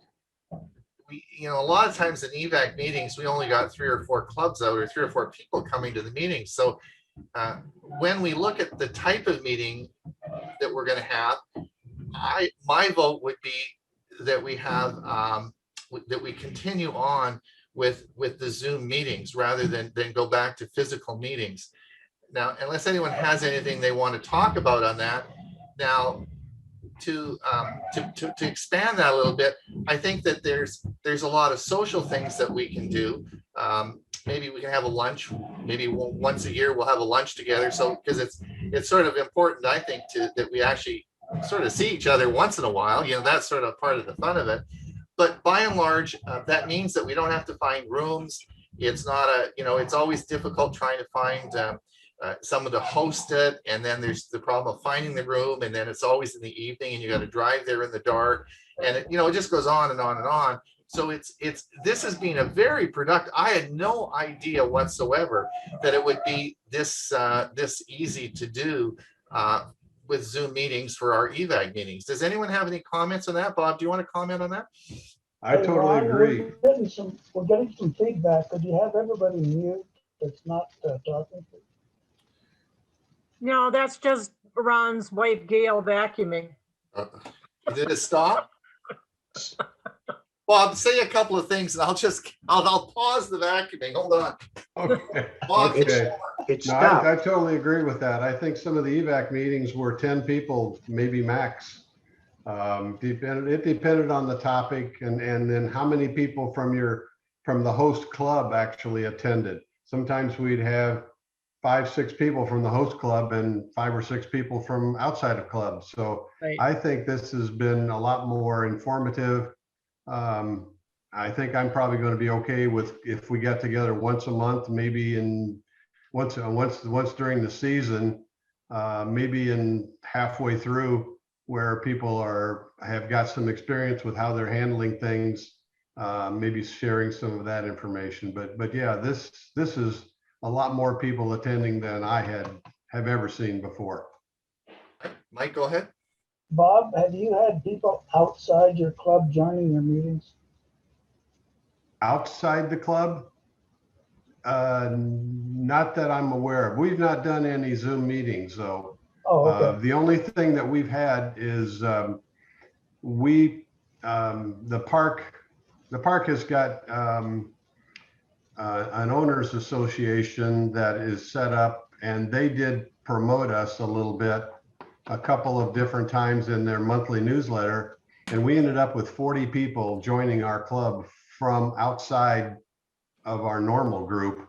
A lot of times in EVACC meetings, we only got 3 or 4 clubs out or 3 or 4 people coming to the meeting. So when we look at the type of meeting that we're going to have, my vote would be that we have that we continue on with the Zoom meetings rather than go back to physical meetings. Now, unless anyone has anything they want to talk about on that. Now, to expand that a little bit, I think that there's a lot of social things that we can do. Maybe we can have a lunch. Maybe once a year we'll have a lunch together. So because it's sort of important, I think, that we actually sort of see each other once in a while. That's sort of part of the fun of it. But by and large, that means that we don't have to find rooms. It's not it's always difficult trying to find someone to host it, and then there's the problem of finding the room, and then it's always in the evening, and you got to drive there in the dark, and it just goes on and on and on. So this has been a very productive. I had no idea whatsoever that it would be this easy to do with Zoom meetings for our EVACC meetings. Does anyone have any comments on that? Bob, do you want to comment on that? I Hey, totally Ron, agree. we're getting some feedback. Could you have everybody mute that's not talking? No, that's just Ron's wife Gail vacuuming. Did it stop? Bob, say a couple of things and I'll pause the vacuuming. Hold on. Okay. Bob, Okay. It's No, stopped. I totally agree with that. I think some of the EVAC meetings were 10 people, maybe max. It depended on the topic and then how many people from the host club actually attended. Sometimes we'd have 5, 6 people from the host club and 5 or 6 people from outside of clubs. So Right. I think this has been a lot more informative. I think I'm probably going to be okay with if we get together once a month, maybe once during the season, maybe in halfway through where people have got some experience with how they're handling things, maybe sharing some of that information. But yeah, this is a lot more people attending than I have ever seen before. Mike, go ahead. Bob, have you had people outside your club joining your meetings? Outside the club? Not that I'm aware of. We've not done any Zoom meetings, though. Oh, okay. The only thing that we've had is the park has got an owners association that is set up, and they did promote us a little bit a couple of different times in their monthly newsletter, and we ended up with 40 people joining our club from outside of our normal group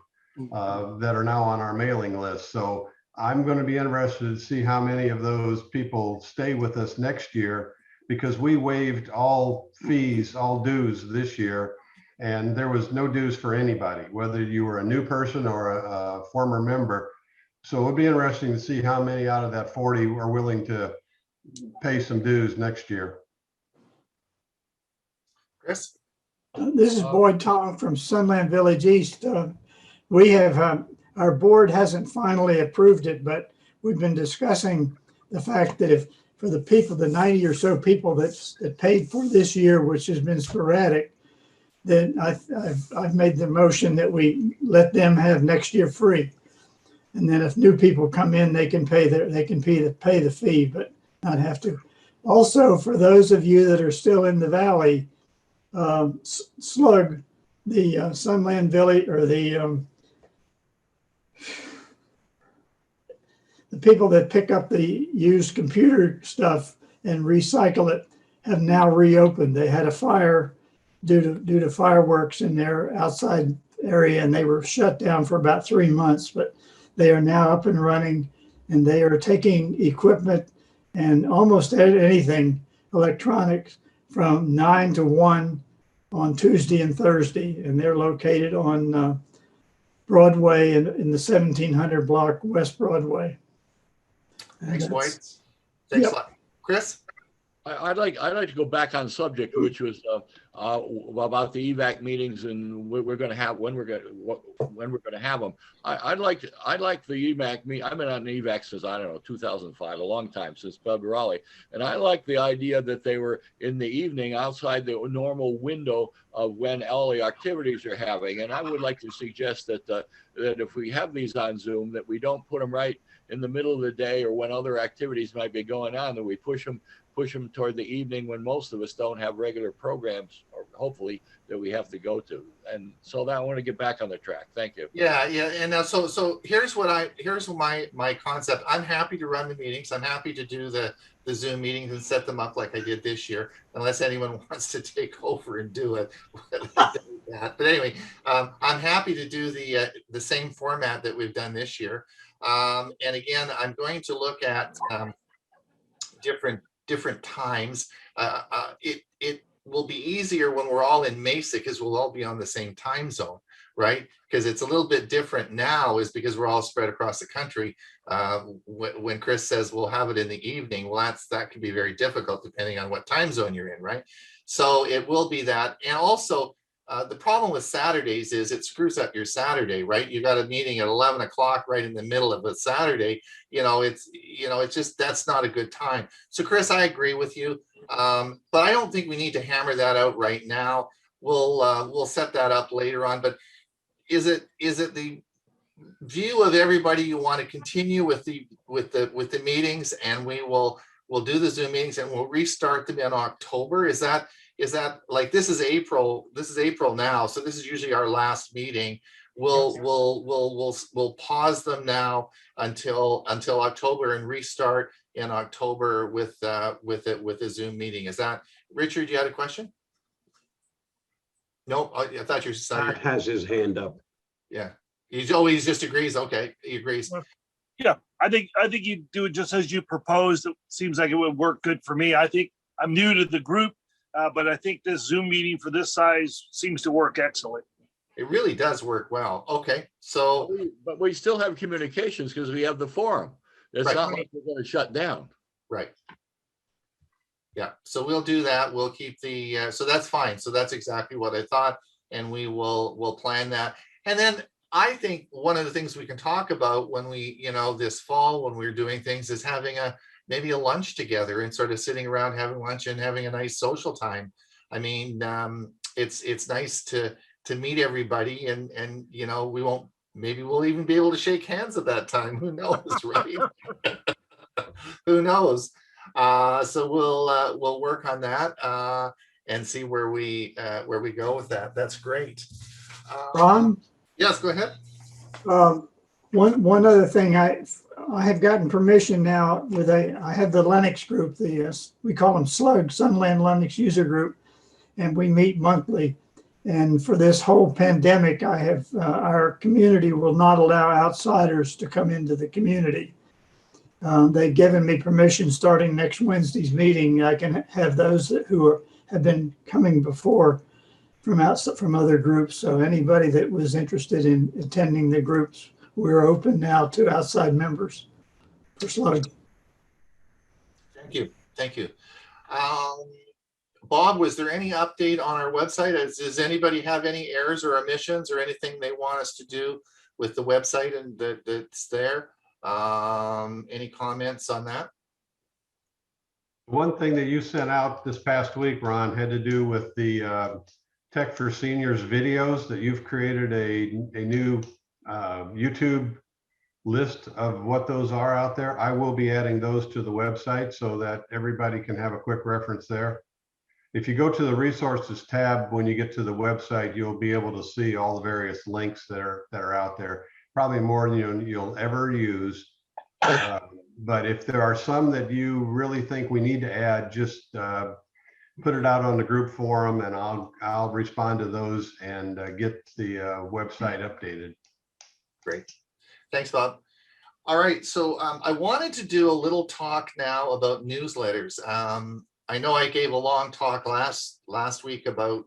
that are now on our mailing list. So I'm going to be interested to see how many of those people stay with us next year, because we waived all fees, all dues this year, and there was no dues for anybody, whether you were a new person or a former member. So it'll be interesting to see how many out of that 40 are willing to pay some dues next year. Chris? This is Boyd Tom from Sunland Village East. We have, our board hasn't finally approved it, but we've been discussing the fact that if for the people, the 90 or so people that paid for this year, which has been sporadic, then I've made the motion that we let them have next year free. And then if new people come in, they can pay the fee, but not have to. Also, for those of you that are still in the valley, Slug, the Sunland Village, or the people that pick up the used computer stuff and recycle it have now reopened. They had a fire due to fireworks in their outside area, and they were shut down for about 3 months, but they are now up and running, and they are taking equipment and almost anything electronics from 9 to 1 on Tuesday and Thursday. And they're located on Broadway in the 1700 block, West Broadway. Thanks, Boyd. Thanks a lot. Chris? I'd like to go back on subject, which was about the EVAC meetings and when we're going to have them. I'd like the EVAC meet. I've been on EVAC since, I don't know, 2005, a long time, since Bub Raleigh, and I like the idea that they were in the evening outside the normal window of when all the activities are having. And I would like to suggest that if we have these on Zoom, that we don't put them right in the middle of the day or when other activities might be going on, that we push them toward the evening when most of us don't have regular programs, or hopefully, that we have to go to. And so that I want to get back on the track. Thank you. Yeah. And now, so here's my concept. I'm happy to run the meetings. I'm happy to do the Zoom meetings and set them up like I did this year, unless anyone wants to take over and do it. But anyway, I'm happy to do the same format that we've done this year. And again, I'm going to look at different times. It will be easier when we're all in Mesa, because we'll all be on the same time zone, right? Because it's a little bit different now, is because we're all spread across the country. When Chris says we'll have it in the evening, well, that can be very difficult depending on what time zone you're in, right? So it will be that. And also, The problem with Saturdays is it screws up your Saturday, right? You got a meeting at 11 o'clock right in the middle of a Saturday. It's just, that's not a good time. So Chris, I agree with you. But I don't think we need to hammer that out right now. We'll set that up later on. But is it the view of everybody you want to continue with the meetings, and we'll do the Zoom meetings and we'll restart them in October? Is that like, this is April now, so this is usually our last meeting. We'll pause them now until October and restart in October with a Zoom meeting. Is that, Richard, you had a question? No, I thought you said. Pat has his hand up. Yeah, he always just agrees. Okay, he agrees. Yeah, I think you do it just as you proposed. It seems like it would work good for me. I think I'm new to the group, but I think this Zoom meeting for this size seems to work excellent. It really does work well. Okay, so. But we still have communications because we have the forum. It's Right. not like we're going to shut down. Right. Yeah, so we'll do that. We'll keep the, so that's fine. So that's exactly what I thought. And we'll plan that. And then I think one of the things we can talk about when we, this fall, when we're doing things, is having maybe a lunch together and sort of sitting around having lunch and having a nice social time. I mean, it's nice to meet everybody, and maybe we'll even be able to shake hands at that time. Who knows, right? Who knows? So we'll work on that and see where we go with that. That's great. Ron? Yes, go ahead. One other thing, I have gotten permission now I have the Linux group, we call them SLUG, Sunland Linux User Group, and we meet monthly. And for this whole pandemic, our community will not allow outsiders to come into the community. They've given me permission starting next Wednesday's meeting. I can have those who have been coming before from other groups. So anybody that was interested in attending the groups, we're open now to outside members for SLUG. Thank you. Bob, was there any update on our website? Does anybody have any errors or omissions or anything they want us to do with the website and that's there? Any comments on that? One thing that you sent out this past week, Ron, had to do with the Tech for Seniors videos, that you've created a new YouTube list of what those are out there. I will be adding those to the website so that everybody can have a quick reference there. If you go to the resources tab, when you get to the website, you'll be able to see all the various links that are out there. Probably more than you'll ever use. But if there are some that you really think we need to add, just put it out on the group forum, and I'll respond to those and get the website updated. Great. Thanks, Bob. All right, so I wanted to do a little talk now about newsletters. I know I gave a long talk last week about,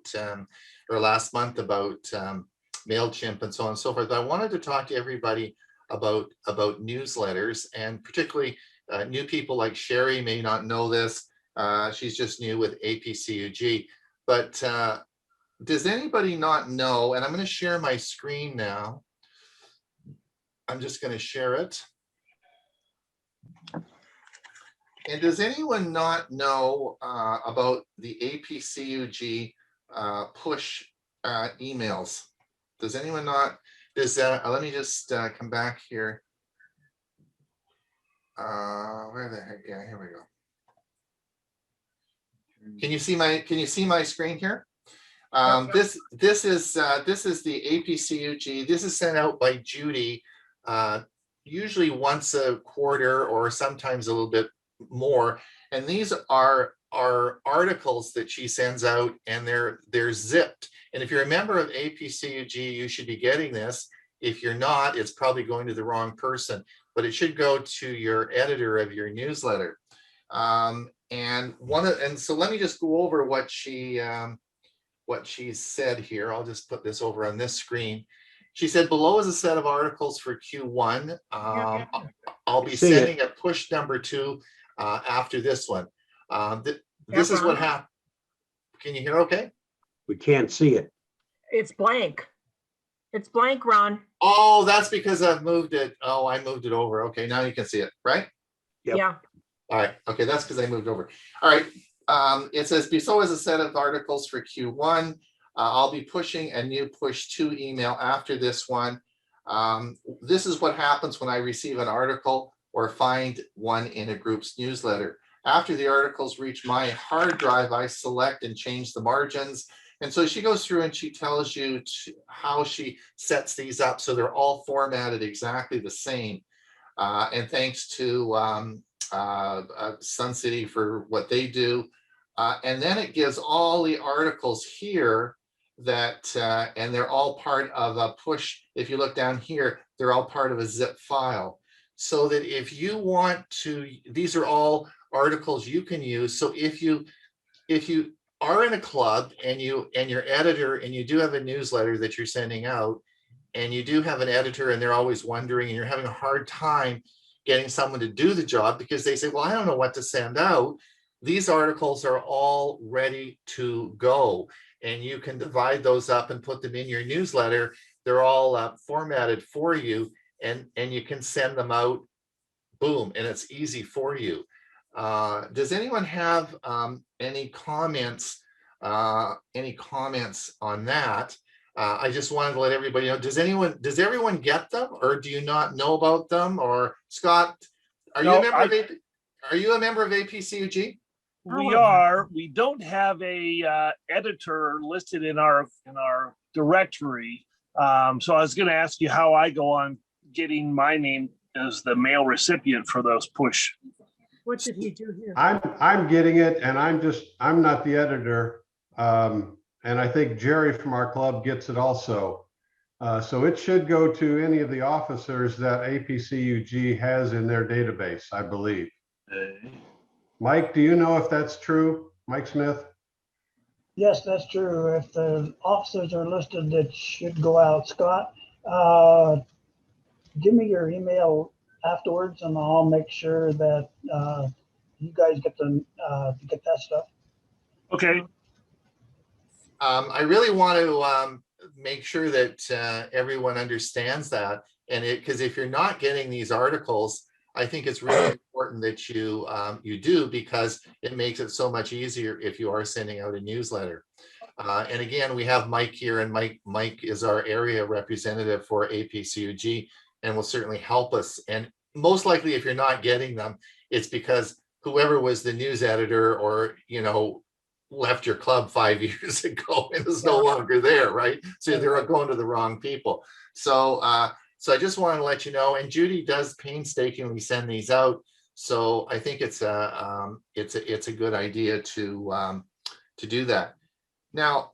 or last month about MailChimp and so on and so forth. But I wanted to talk to everybody about newsletters, and particularly new people like Sherry may not know this. She's just new with APCUG. But does anybody not know, and I'm going to share my screen now. I'm just going to share it. And does anyone not know about the APCUG push emails? Does anyone not? Let me just come back here. Where the heck? Yeah, here we go. Can you see my screen here? This is the APCUG. This is sent out by Judy, usually once a quarter or sometimes a little bit more. And these are articles that she sends out, and they're zipped. And if you're a member of APCUG, you should be getting this. If you're not, it's probably going to the wrong person, but it should go to your editor of your newsletter. And so let me just go over what she said here. I'll just put this over on this screen. She said, below is a set of articles for Q1. I'll be sending a push number 2 after this one. This is what happened. Can you hear okay? We can't see it. It's blank. It's blank, Ron. Oh, that's because I've moved it. Oh, I moved it over. Okay, now you can see it, right? Yep. Yeah. All right, okay, that's because I moved over. All right, it says, so as a set of articles for Q1, I'll be pushing a new push to email after this one. This is what happens when I receive an article or find one in a group's newsletter. After the articles reach my hard drive, I select and change the margins. And so she goes through and she tells you how she sets these up so they're all formatted exactly the same. And thanks to Sun City for what they do. And then it gives all the articles here that, and they're all part of a push. If you look down here, they're all part of a zip file. So that if you want to, these are all articles you can use. So if you are in a club and your editor, and you do have a newsletter that you're sending out, and you do have an editor and they're always wondering, and you're having a hard time getting someone to do the job because they say, well, I don't know what to send out. These articles are all ready to go, and you can divide those up and put them in your newsletter. They're all formatted for you, and you can send them out, boom, and it's easy for you. Does anyone have any comments on that? I just wanted to let everybody know, does everyone get them, or do you not know about them? Or Scott, are you a member of APCUG? We are. We don't have a editor listed in our directory. So I was going to ask you how I go on getting my name as the mail recipient for those push. What did he do here? I'm getting it, and I'm not the editor. And I think Jerry from our club gets it also. So it should go to any of the officers that APCUG has in their database, I believe. Mike, do you know if that's true? Mike Smith? Yes, that's true. If the officers are listed, it should go out. Scott, give me your email afterwards, and I'll make sure that you guys get that stuff. Okay. I really want to make sure that everyone understands that, and because if you're not getting these articles, I think it's really important that you do, because it makes it so much easier if you are sending out a newsletter. And again, we have Mike here, and Mike is our area representative for APCUG, and will certainly help us. And most likely, if you're not getting them, it's because whoever was the news editor, or left your club 5 years ago and is no longer there, right? So they're going to the wrong people. So I just want to let you know, and Judy does painstakingly send these out. So I think it's a good idea to do that. Now,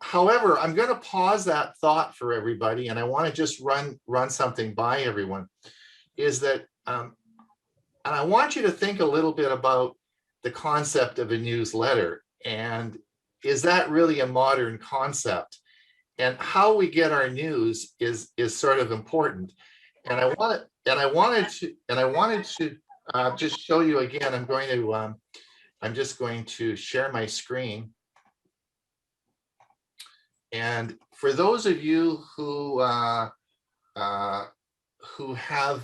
however, I'm going to pause that thought for everybody, and I want to just run something by everyone. Is that, and I want you to think a little bit about the concept of a newsletter, and is that really a modern concept? And how we get our news is sort of important. And I wanted to just show you again. I'm just going to share my screen. And for those of you who have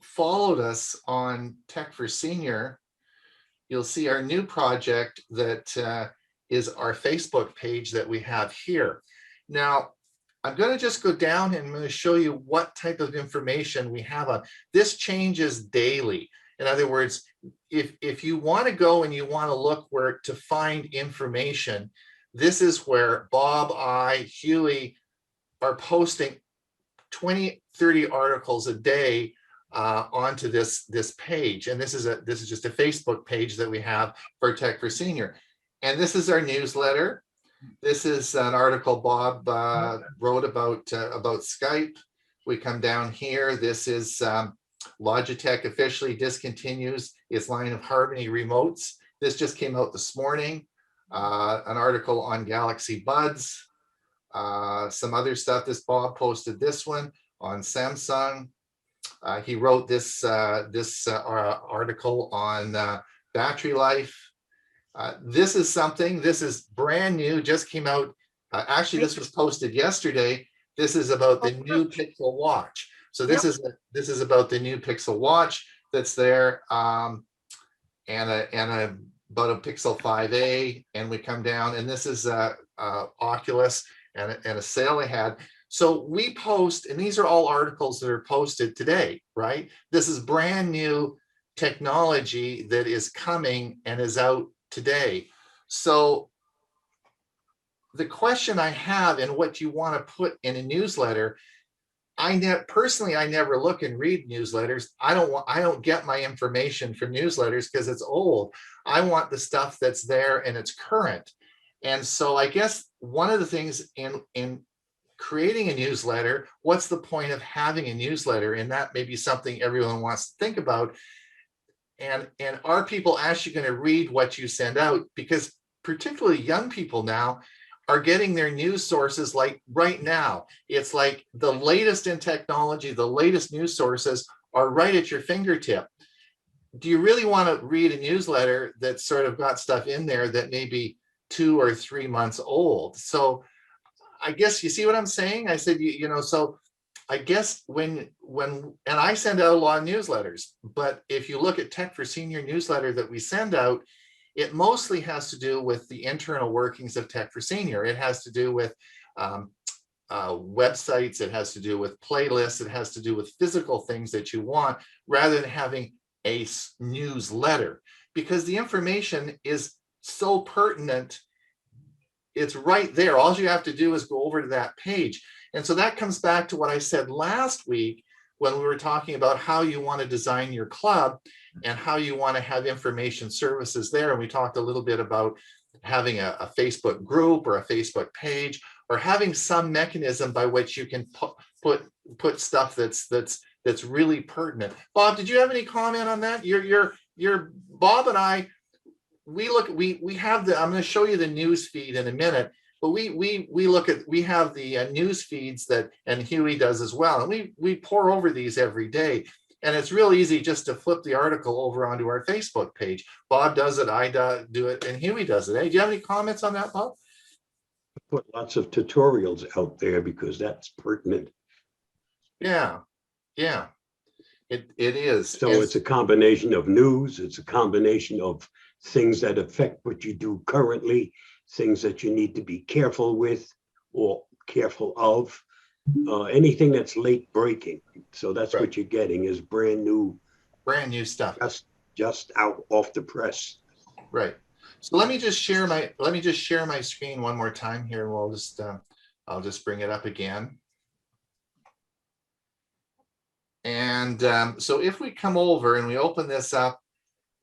followed us on Tech for Senior, you'll see our new project that is our Facebook page that we have here. Now, I'm going to just go down and I'm going to show you what type of information we have on. This changes daily. In other words, if you want to go and you want to look where to find information, this is where Bob, Huey are posting 20, 30 articles a day onto this page. And this is just a Facebook page that we have for Tech for Senior. And this is our newsletter. This is an article Bob wrote about Skype. We come down here. This is Logitech officially discontinues its line of Harmony remotes. This just came out this morning. An article on Galaxy Buds. Some other stuff. This Bob posted this one on Samsung. He wrote this article on battery life. This is something, this is brand new, just came out Actually, this was posted yesterday. This is about the new Pixel Watch. So this is about the new Pixel Watch that's there, and about a Pixel 5a, and we come down, and this is Oculus and a sale they had. So we post, and these are all articles that are posted today, right? This is brand new technology that is coming and is out today. So the question I have, and what you want to put in a newsletter, personally, I never look and read newsletters. I don't get my information from newsletters because it's old. I want the stuff that's there and it's current. And so I guess one of the things in creating a newsletter, what's the point of having a newsletter? And that may be something everyone wants to think about. And are people actually going to read what you send out? Because particularly young people now are getting their news sources like right now. It's like the latest in technology, the latest news sources are right at your fingertip. Do you really want to read a newsletter that's sort of got stuff in there that may be 2 or 3 months old? So I guess you see what I'm saying? I said, so I guess and I send out a lot of newsletters, but if you look at Tech for Senior newsletter that we send out, it mostly has to do with the internal workings of Tech for Senior. It has to do with websites. It has to do with playlists. It has to do with physical things that you want, rather than having a newsletter, because the information is so pertinent. It's right there. All you have to do is go over to that page. And so that comes back to what I said last week when we were talking about how you want to design your club and how you want to have information services there. And we talked a little bit about having a Facebook group or a Facebook page, or having some mechanism by which you can put stuff that's really pertinent. Bob, did you have any comment on that? You're Bob and I, we have I'm going to show you the news feed in a minute, but we have the news feeds and Huey does as well. And we pour over these every day. And it's real easy just to flip the article over onto our Facebook page. Bob does it, I do it, and Huey does it. Hey, do you have any comments on that, Bob? Put lots of tutorials out there because that's pertinent. Yeah, it is. So it's a combination of news. It's a combination of things that affect what you do currently, things that you need to be careful with or careful of. Anything that's late breaking. So that's what you're getting is brand new stuff. Just out off the press. Right. So let me just share my screen one more time here. We'll just I'll just bring it up again. And so if we come over and we open this up,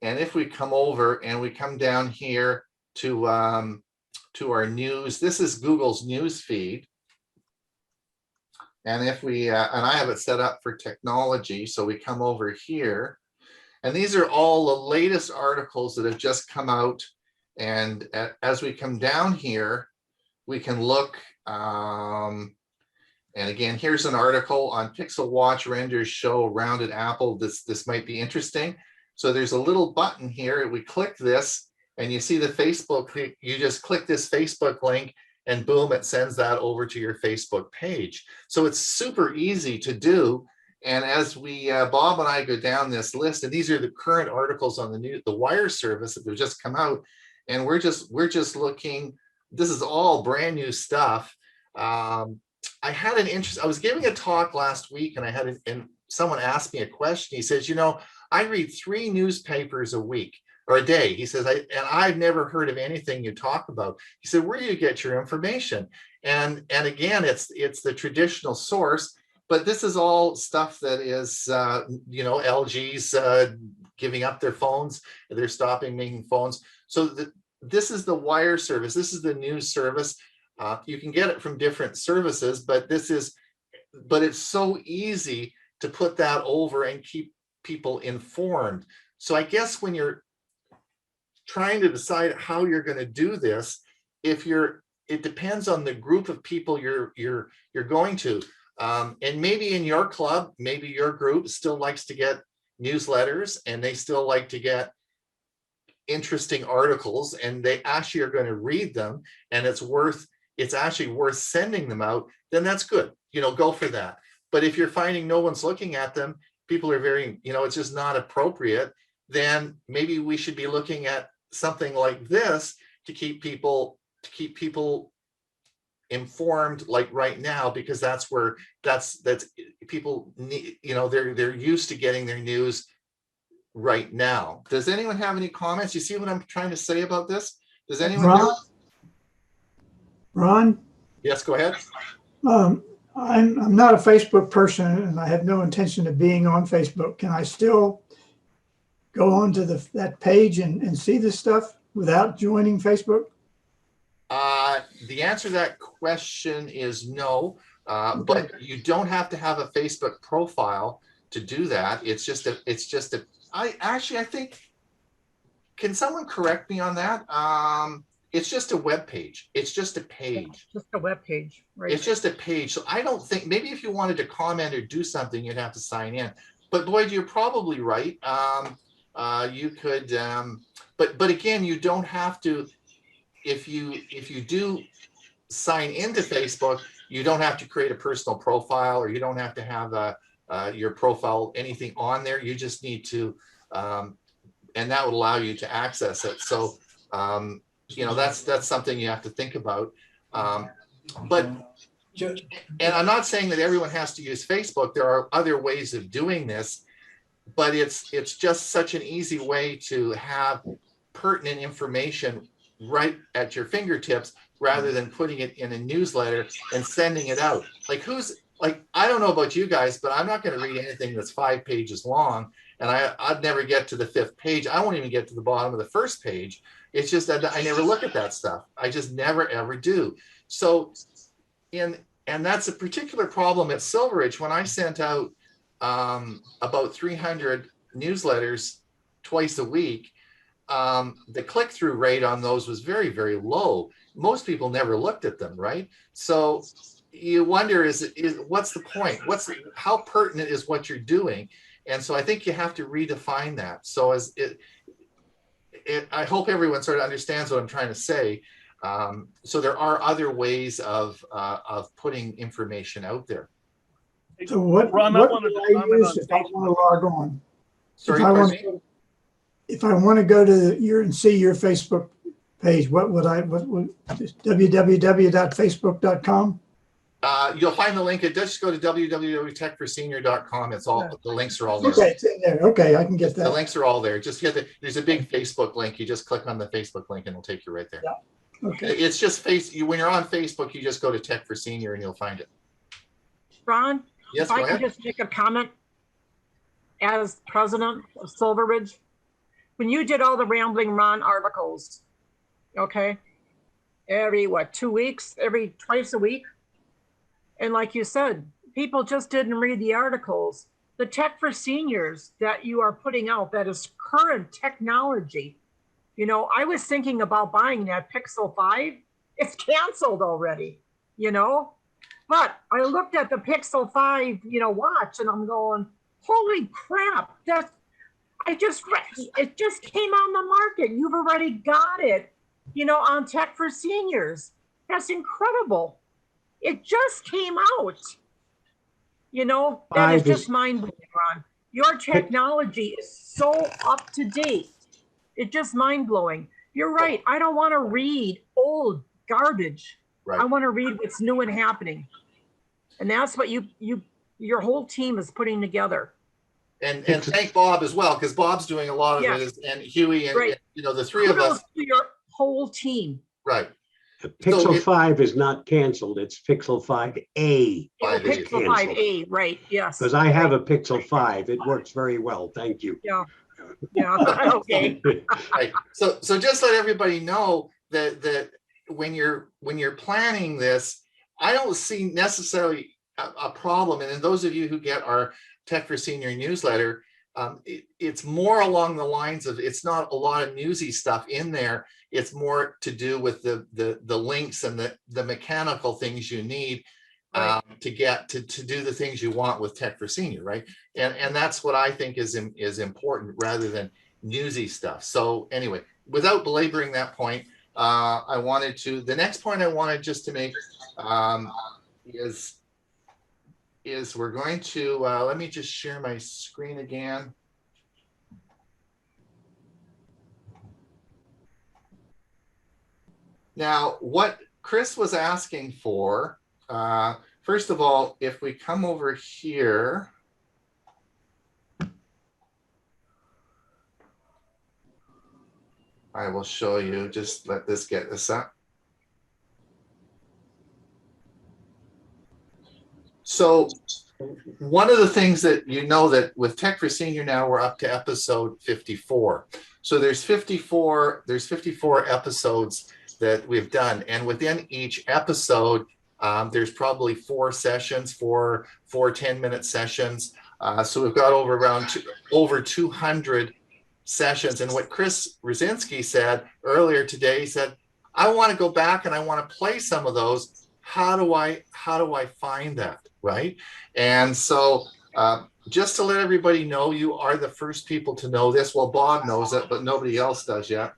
and if we come over and we come down here to our news, this is Google's news feed. And if we, and I have it set up for technology, so we come over here, and these are all the latest articles that have just come out. And as we come down here, we can look, and again, here's an article on Pixel Watch renders show rounded apple. This might be interesting. So there's a little button here. We click this, and you see the Facebook, you just click this Facebook link, and boom, it sends that over to your Facebook page. So it's super easy to do. And as we, Bob and I go down this list, and these are the current articles on the wire service that have just come out. And we're just looking, this is all brand new stuff. I had an interest, I was giving a talk last week, and and someone asked me a question. He says, I read 3 newspapers a week. Or a day. He says, I've never heard of anything you talk about. He said, where do you get your information? And again, it's the traditional source, but this is all stuff that is, LG's giving up their phones. They're stopping making phones. So this is the wire service. This is the news service. You can get it from different services, but it's so easy to put that over and keep people informed. So I guess when you're trying to decide how you're going to do this, it depends on the group of people you're going to, and maybe in your club, maybe your group still likes to get newsletters, and they still like to get interesting articles, and they actually are going to read them, and it's worth it's actually worth sending them out, then that's good. Go for that. But if you're finding no one's looking at them, people are very, it's just not appropriate, then maybe we should be looking at something like this to keep people informed, like right now, because that's people need, they're used to getting their news right now. Does anyone have any comments? You see what I'm trying to say about this? Does anyone? Ron? Yes, go ahead. I'm not a Facebook person and I have no intention of being on Facebook. Can I still go onto that page and see this stuff without joining Facebook? The answer to that question is no, but you don't have to have a Facebook profile to do that. I think, can someone correct me on that? It's just a web page. It's just a page. Just a web page, right? It's just a page. So I don't think, maybe if you wanted to comment or do something, you'd have to sign in. But Boyd, you're probably right. You could, but again, you don't have to. If you do sign into Facebook, you don't have to create a personal profile, or you don't have to have your profile, anything on there. You just need to, and that would allow you to access it. So, that's something you have to think about. But, and I'm not saying that everyone has to use Facebook. There are other ways of doing this, but it's just such an easy way to have pertinent information right at your fingertips, rather than putting it in a newsletter and sending it out. I don't know about you guys, but I'm not going to read anything that's 5 pages long, and I'd never get to the 5th page. I won't even get to the bottom of the 1st page. It's just that I never look at that stuff. I just never ever do. So, and that's a particular problem at Silver Ridge. When I sent out about 300 newsletters twice a week, the click-through rate on those was very, very low. Most people never looked at them, right? So you wonder, what's the point? How pertinent is what you're doing? And so I think you have to redefine that. So I hope everyone sort of understands what I'm trying to say. So there are other ways of putting information out there. So what Ron, would I I use if I want to log on? Sorry, If I want to go to and see your Facebook page, what would www.facebook.com? You'll find the link. Just go to www.techforsenior.com. It's all, the links are all there. Okay, it's in there. Okay, I can get that. The links are all there. Just there's a big Facebook link. You just click on the Facebook link and it'll take you right there. Yeah. Okay. It's just when you're on Facebook, you just go to Tech for Senior and you'll find it. Ron, Yes, if go I ahead. can just make a comment as president of Silver Ridge. When you did all the Rambling Ron articles, okay, every 2 weeks, twice a week, and like you said, people just didn't read the articles. The Tech for Seniors that you are putting out, that is current technology. I was thinking about buying that Pixel 5. It's canceled already, but I looked at the Pixel 5, watch, and I'm going, holy crap, it just came on the market. You've already got it, on Tech for Seniors. That's incredible. It just came out. That is just mind-blowing, Ron. Your technology is so up to date. It's just mind-blowing. You're right. I don't want to read old garbage. Right. I want to read what's new and happening. And that's what your whole team is putting together. And thank Bob as well, because Bob's doing a lot of it, and Huey, and right. The three of us. To your whole team. Right. Pixel 5 is not canceled. It's Pixel 5A. Pixel 5A, right? Yes. Because I have a Pixel 5. It works very well. Thank you. Yeah. Yeah. Okay. Right. So just let everybody know that when you're planning this, I don't see necessarily a problem. And in those of you who get our Tech for Senior newsletter, it's more along the lines of, it's not a lot of newsy stuff in there. It's more to do with the links and the mechanical things you need to get to do the things you want with Tech for Senior, right? And that's what I think is important, rather than newsy stuff. So anyway, without belaboring that point, the next point I wanted just to make is we're going to, let me just share my screen again. Now, what Chris was asking for, first of all, if we come over here, I will show you, just let this get this up. So one of the things that you know that with Tech for Senior now, we're up to episode 54. So there's 54 episodes that we've done. And within each episode, there's probably 4 sessions, four 10-minute sessions. So we've got over 200 sessions. And what Chris Rosinski said earlier today, he said, I want to go back and I want to play some of those. How do I find that, right? And so just to let everybody know, you are the first people to know this. Well, Bob knows it, but nobody else does yet.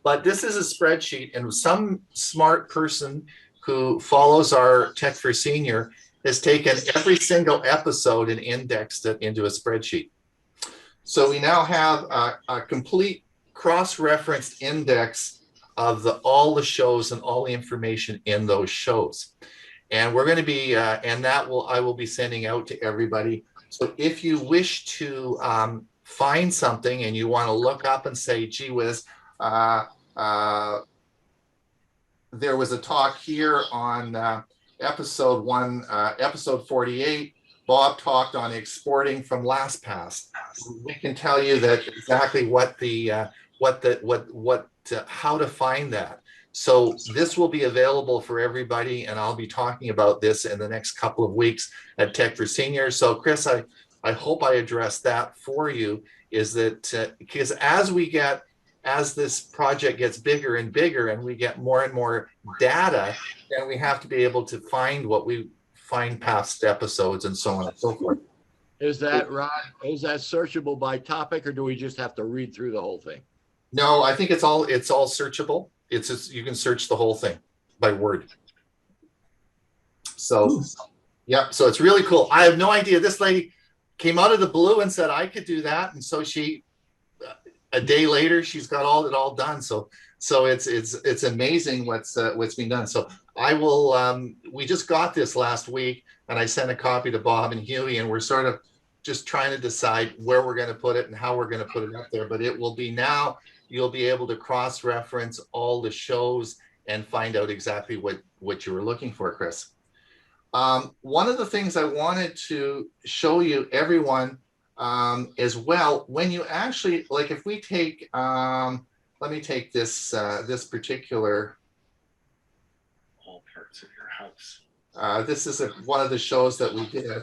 But this is a spreadsheet, and some smart person who follows our Tech for Senior has taken every single episode and indexed it into a spreadsheet. So we now have a complete cross-referenced index of all the shows and all the information in those shows. And we're going to be, and I will be sending out to everybody. So if you wish to find something and you want to look up and say, gee whiz, there was a talk here on episode 48. Bob talked on exporting from LastPass. We can tell you that exactly how to find that. So this will be available for everybody, and I'll be talking about this in the next couple of weeks at Tech for Seniors. So Chris, I hope I addressed that for you, is that because as this project gets bigger and bigger and we get more and more data, then we have to be able to find past episodes and so on and so forth. Is that right? Is that searchable by topic, or do we just have to read through the whole thing? No, I think it's all searchable. It's just, you can search the whole thing by word. So, yeah, so it's really cool. I have no idea. This lady came out of the blue and said I could do that, and so she, a day later, she's got it all done. So it's amazing what's being done. So I will. We just got this last week, and I sent a copy to Bob and Huey, and we're sort of just trying to decide where we're going to put it and how we're going to put it up there. But it will be now. You'll be able to cross-reference all the shows and find out exactly what you were looking for, Chris. One of the things I wanted to show you, everyone, as well, when you actually, like if we take, let me take this particular, all parts of your house. This is one of the shows that we did.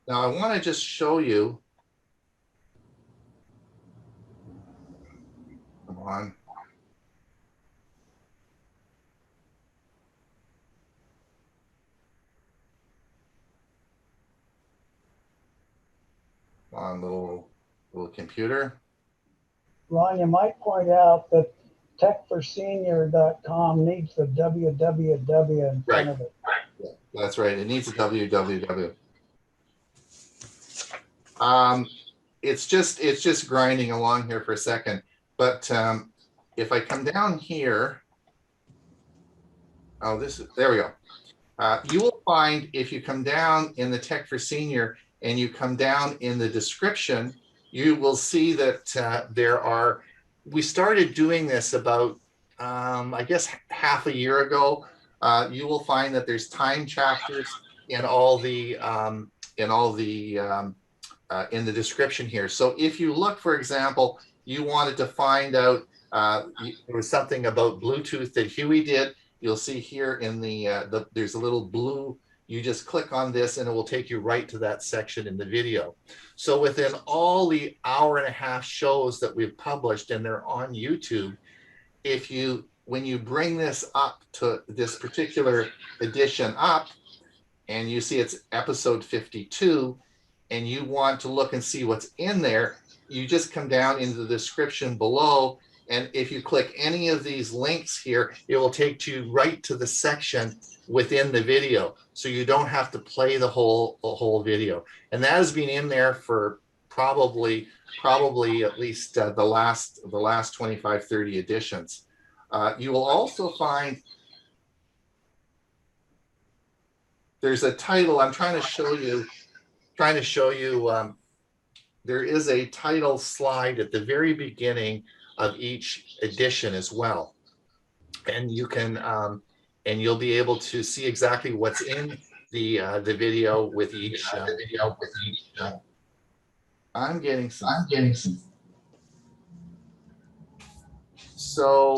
Now I want to just show you. Come on. On little computer. Ron, you might point out that techforsenior.com needs the www in front of it. That's right. It needs a www. It's just grinding along here for a second. But if I come down here, there we go. You will find, if you come down in the Tech for Senior and you come down in the description, you will see that we started doing this about, I guess, half a year ago. You will find that there's time chapters in in the description here. So if you look, for example, you wanted to find out, there was something about Bluetooth that Huey did. You'll see here in there's a little blue, you just click on this and it will take you right to that section in the video. So within all the hour-and-a-half shows that we've published, and they're on YouTube, when you bring this up to this particular edition up, and you see it's episode 52, and you want to look and see what's in there, you just come down into the description below And if you click any of these links here, it will take you right to the section within the video. So you don't have to play the whole video. And that has been in there for probably at least the last 25, 30 editions. You will also find there's a title. I'm trying to show you, there is a title slide at the very beginning of each edition as well. And you can, and you'll be able to see exactly what's in the video with each. I'm getting some. So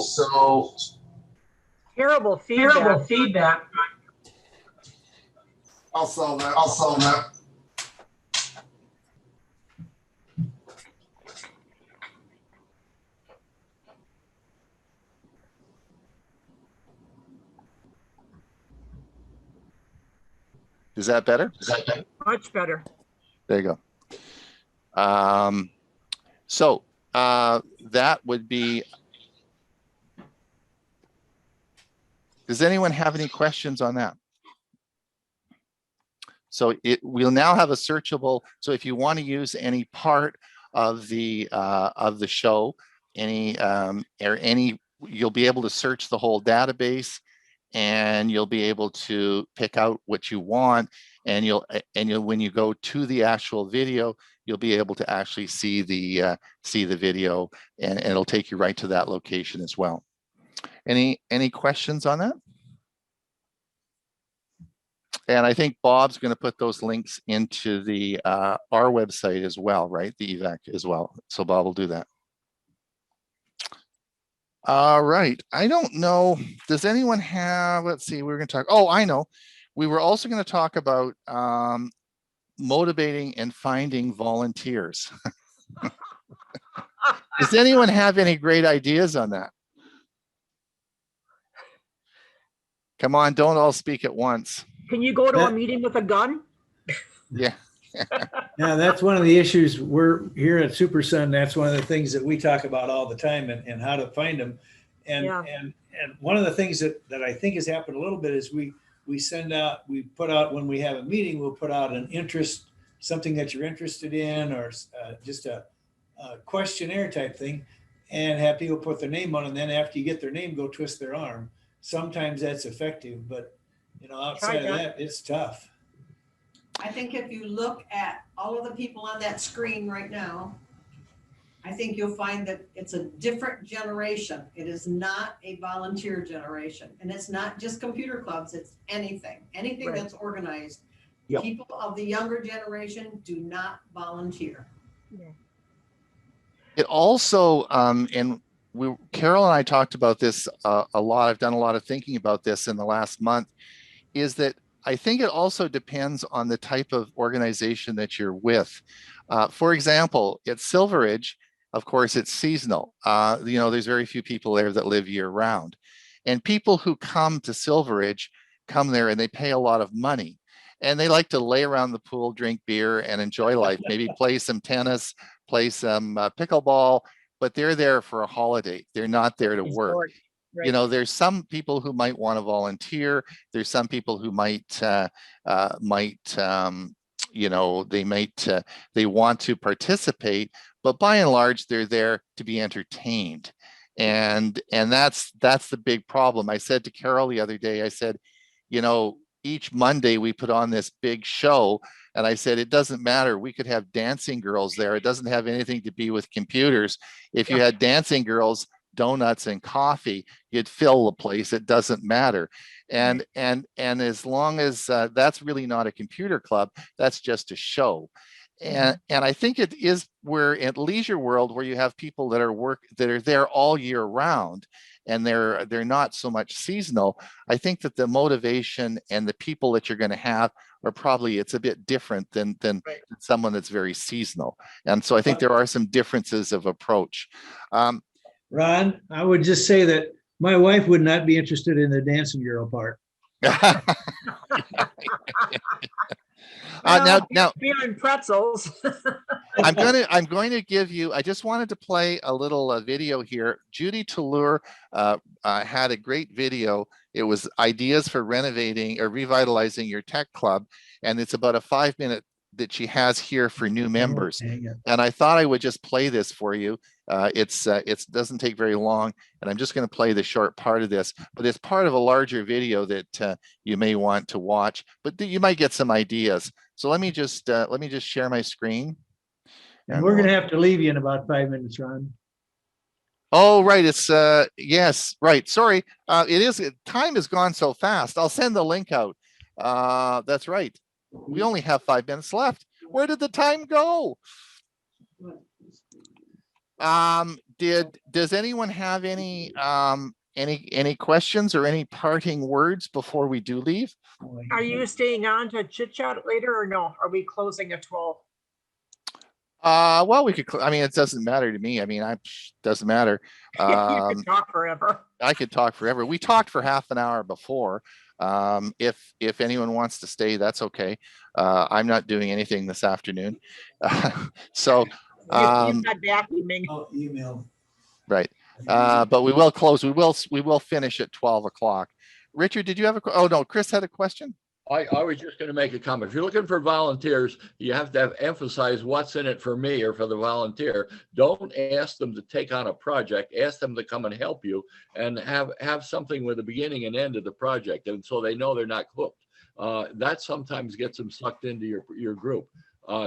Terrible feedback. I'll solve that. Is that better? Much better. There you go. So that would be. Does anyone have any questions on that? So we'll now have a searchable. So if you want to use any part of the show, you'll be able to search the whole database, and you'll be able to pick out what you want. And when you go to the actual video, you'll be able to actually see the video, and it'll take you right to that location as well. Any questions on that? And I think Bob's going to put those links into the our website as well, right? The EVACC as well. So Bob will do that. All right. I don't know. Does anyone have? Let's see. We're going to talk. Oh, I know. We were also going to talk about motivating and finding volunteers. Does anyone have any great ideas on that? Come on, don't all speak at once. Can you go to a meeting with a gun? Yeah. Yeah, that's one of the issues. We're here at Super Sun. That's one of the things that we talk about all the time, and how to find them. And one of the things that I think has happened a little bit is we put out, when we have a meeting, we'll put out an interest, something that you're interested in, or just a questionnaire type thing, and have people put their name on it. And then after you get their name, go twist their arm. Sometimes that's effective, but outside of that, it's tough. I think if you look at all of the people on that screen right now, I think you'll find that it's a different generation. It is not a volunteer generation, and it's not just computer clubs. It's anything that's organized. Yep. People of the younger generation do not volunteer. Yeah. It also, and Carol and I talked about this a lot. I've done a lot of thinking about this in the last month, is that I think it also depends on the type of organization that you're with. For example, at Silveridge, of course, it's seasonal. There's very few people there that live year round. And people who come to Silveridge come there and they pay a lot of money. And they like to lay around the pool, drink beer, and enjoy life. Maybe play some tennis, play some pickleball, but they're there for a holiday. They're not there to work. Right. There's some people who might want to volunteer. There's some people who they want to participate, but by and large, they're there to be entertained. And that's the big problem. I said to Carol the other day, I said, each Monday we put on this big show, and I said, it doesn't matter. We could have dancing girls there. It doesn't have anything to be with computers. If you had dancing girls, donuts, and coffee, you'd fill the place. It doesn't matter. And as long as that's really not a computer club, that's just a show. And I think it is where at Leisure World, where you have people that are there all year round, and they're not so much seasonal. I think that the motivation and the people that you're going to have are probably, it's a bit different than someone that's very seasonal. And so I think there are some differences of approach. Ron, I would just say that my wife would not be interested in the dancing girl part. Now beer and pretzels. I'm going to give you, I just wanted to play a little video here. Judy Toulour had a great video. It was ideas for renovating or revitalizing your tech club. And it's about a 5-minute that she has here for new members. And I thought I would just play this for you. It doesn't take very long, and I'm just going to play the short part of this, but it's part of a larger video that you may want to watch, but you might get some ideas. So let me just share my screen. And we're going to have to leave you in about 5 minutes, Ron. Oh, right. It's yes, right. Sorry. Time has gone so fast. I'll send the link out. That's right. We only have 5 minutes left. Where did the time go? Does anyone have any questions or any parting words before we do leave? Are you staying on to chit chat later or no? Are we closing at 12? Well, we could, I mean, it doesn't matter to me. I mean, doesn't matter. You could talk forever. I could talk forever. We talked for half an hour before. If anyone wants to stay, that's okay. I'm not doing anything this afternoon. So, you've got vacuuming. Oh, email. Right. But we will close. We will finish at 12 o'clock. Richard, did you have oh no, Chris had a question. I was just going to make a comment. If you're looking for volunteers, you have to emphasize what's in it for me or for the volunteer. Don't ask them to take on a project. Ask them to come and help you and have something with a beginning and end of the project, and so they know they're not hooked. That sometimes gets them sucked into your group.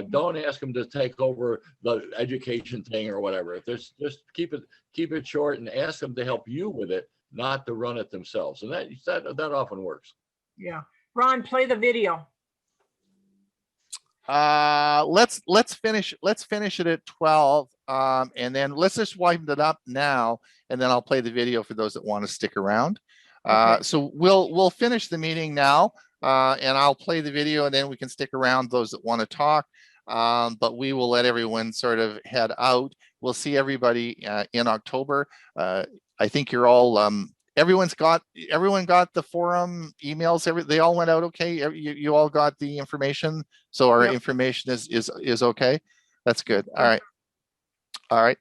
Don't ask them to take over the education thing or whatever. Just keep it short and ask them to help you with it, not to run it themselves. And that often works. Yeah. Ron, play the video. Let's finish it at 12. And then let's just wind it up now, and then I'll play the video for those that want to stick around. Okay. So we'll finish the meeting now, and I'll play the video, and then we can stick around, those that want to talk. But we will let everyone sort of head out. We'll see everybody in October. I think you're all everyone got the forum emails. They all went out okay. You all got the information, so our information is okay. That's good. All right.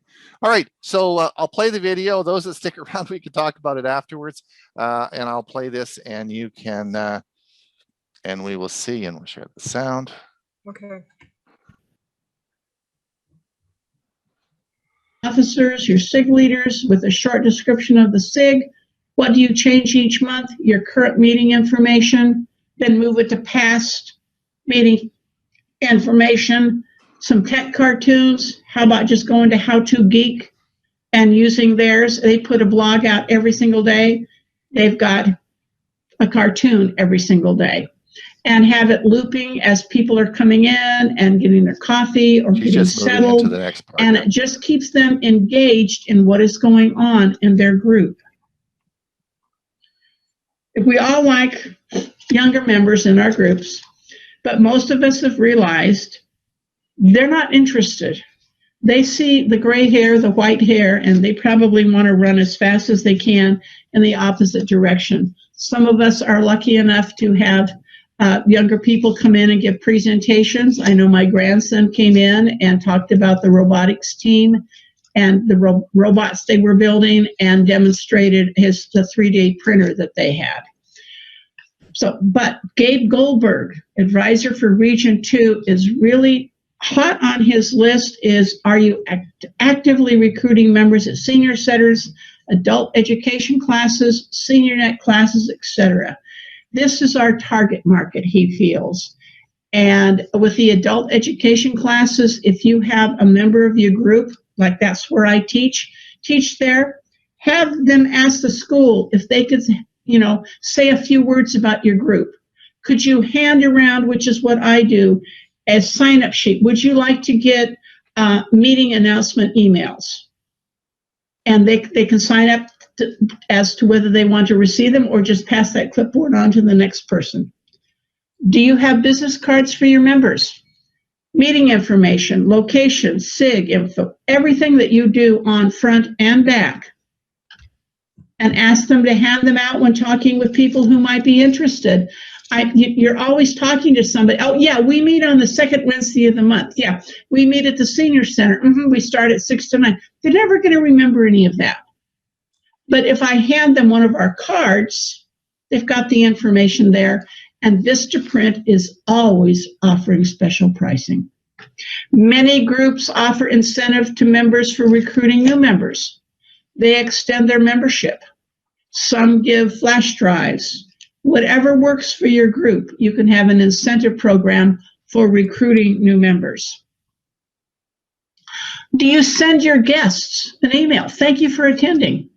So I'll play the video. Those that stick around, we can talk about it afterwards. And I'll play this, and you can and we will see, and we'll share the sound. Okay. Officers, your SIG leaders, with a short description of the SIG. What do you change each month? Your current meeting information, then move it to past meeting information, some tech cartoons. How about just going to How to Geek and using theirs? They put a blog out every single day. They've got a cartoon every single day, and have it looping as people are coming in and getting their coffee or getting settled. And it just keeps them engaged in what is going on in their group. If we all like younger members in our groups, but most of us have realized they're not interested. They see the gray hair, the white hair, and they probably want to run as fast as they can in the opposite direction. Some of us are lucky enough to have younger people come in and give presentations. I know my grandson came in and talked about the robotics team and the robots they were building, and demonstrated the 3D printer that they had. So, but Gabe Goldberg, advisor for Region 2, is really hot on his list. Are you actively recruiting members at senior centers, adult education classes, senior net classes, etc.? This is our target market, he feels. And with the adult education classes, if you have a member of your group, like that's where I teach there, have them ask the school if they could, say a few words about your group. Could you hand around, which is what I do, a sign-up sheet? Would you like to get meeting announcement emails? And they can sign up as to whether they want to receive them or just pass that clipboard on to the next person. Do you have business cards for your members? Meeting information, location, SIG info, everything that you do on front and back. And ask them to hand them out when talking with people who might be interested. You're always talking to somebody. Oh, yeah, we meet on the second Wednesday of the month. Yeah, we meet at the senior center. We start at 6 to 9. They're never going to remember any of that. But if I hand them one of our cards, they've got the information there. And Vistaprint is always offering special pricing. Many groups offer incentive to members for recruiting new members. They extend their membership. Some give flash drives. Whatever works for your group, you can have an incentive program for recruiting new members. Do you send your guests an email? Thank you for attending.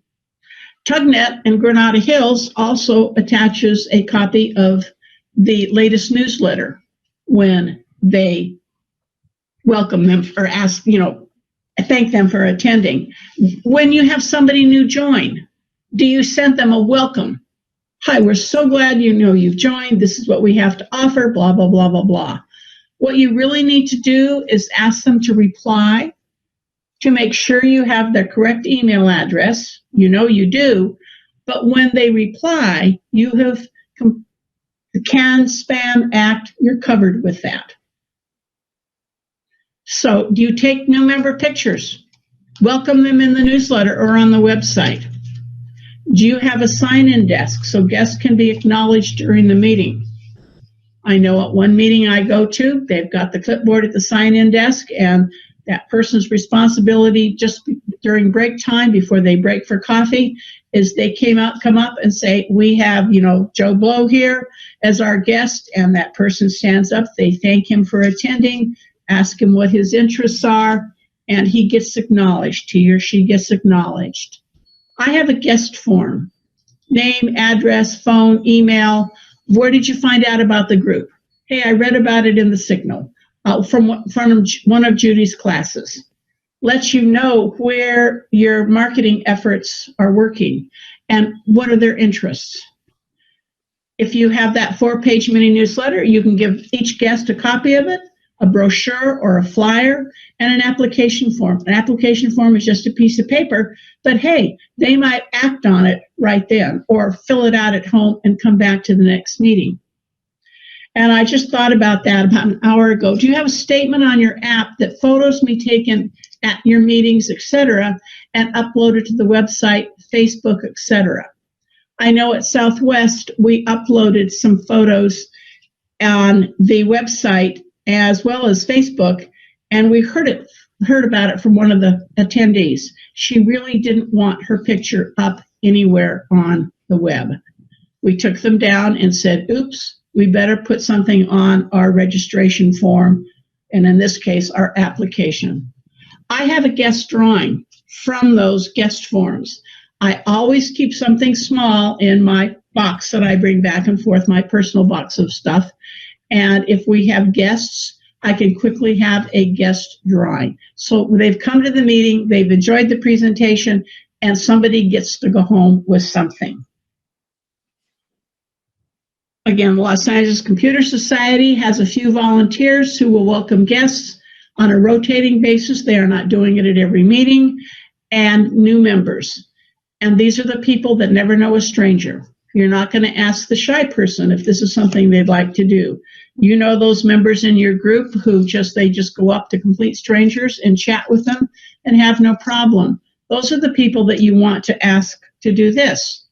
Tugnet in Granada Hills also attaches a copy of the latest newsletter when they welcome them or ask, thank them for attending. When you have somebody new join, do you send them a welcome? Hi, we're so glad you've joined. This is what we have to offer, blah, blah, blah, blah, blah. What you really need to do is ask them to reply, to make sure you have the correct email address. You do, but when they reply, you have the CAN Spam Act, you're covered with that. So do you take new member pictures? Welcome them in the newsletter or on the website. Do you have a sign-in desk so guests can be acknowledged during the meeting? I know at one meeting I go to, they've got the clipboard at the sign-in desk, and that person's responsibility just during break time before they break for coffee is they come up and say, we have, Joe Blow here as our guest, and that person stands up, they thank him for attending, ask him what his interests are, and he gets acknowledged, he or she gets acknowledged. I have a guest form, name, address, phone, email. Where did you find out about the group? Hey, I read about it in the Signal from one of Judy's classes. Lets you know where your marketing efforts are working and what are their interests. If you have that 4-page mini newsletter, you can give each guest a copy of it, a brochure or a flyer, and an application form. An application form is just a piece of paper, but hey, they might act on it right then or fill it out at home and come back to the next meeting. And I just thought about that about an hour ago. Do you have a statement on your app that photos be taken at your meetings, etc., and uploaded to the website, Facebook, etc.? I know at Southwest, we uploaded some photos on the website as well as Facebook, and we heard about it from one of the attendees. She really didn't want her picture up anywhere on the web. We took them down and said, oops, we better put something on our registration form, and in this case, our application. I have a guest drawing from those guest forms. I always keep something small in my box that I bring back and forth, my personal box of stuff. And if we have guests, I can quickly have a guest drawing. So they've come to the meeting, they've enjoyed the presentation, and somebody gets to go home with something. Again, the Los Angeles Computer Society has a few volunteers who will welcome guests on a rotating basis. They are not doing it at every meeting, and new members. And these are the people that never know a stranger. You're not going to ask the shy person if this is something they'd like to do. You know those members in your group who just go up to complete strangers and chat with them and have no problem. Those are the people that you want to ask to do this.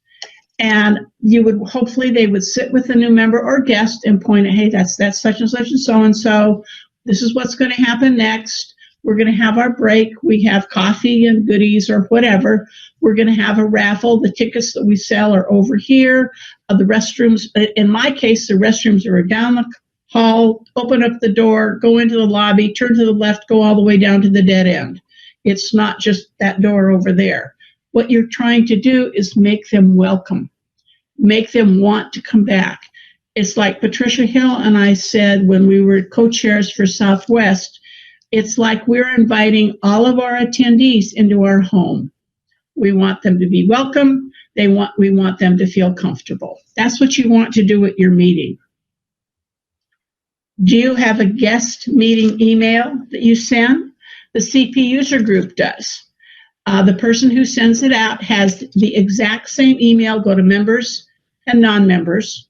And you would hopefully they would sit with the new member or guest and point at, hey, that's such and such and so and so. This is what's going to happen next. We're going to have our break. We have coffee and goodies or whatever. We're going to have a raffle. The tickets that we sell are over here. The restrooms, in my case, the restrooms are down the hall, open up the door, go into the lobby, turn to the left, go all the way down to the dead end. It's not just that door over there. What you're trying to do is make them welcome, make them want to come back. It's like Patricia Hill and I said when we were co-chairs for Southwest, it's like we're inviting all of our attendees into our home. We want them to be welcome. We want them to feel comfortable. That's what you want to do at your meeting. Do you have a guest meeting email that you send? The CP user group does. The person who sends it out has the exact same email go to members and non-members.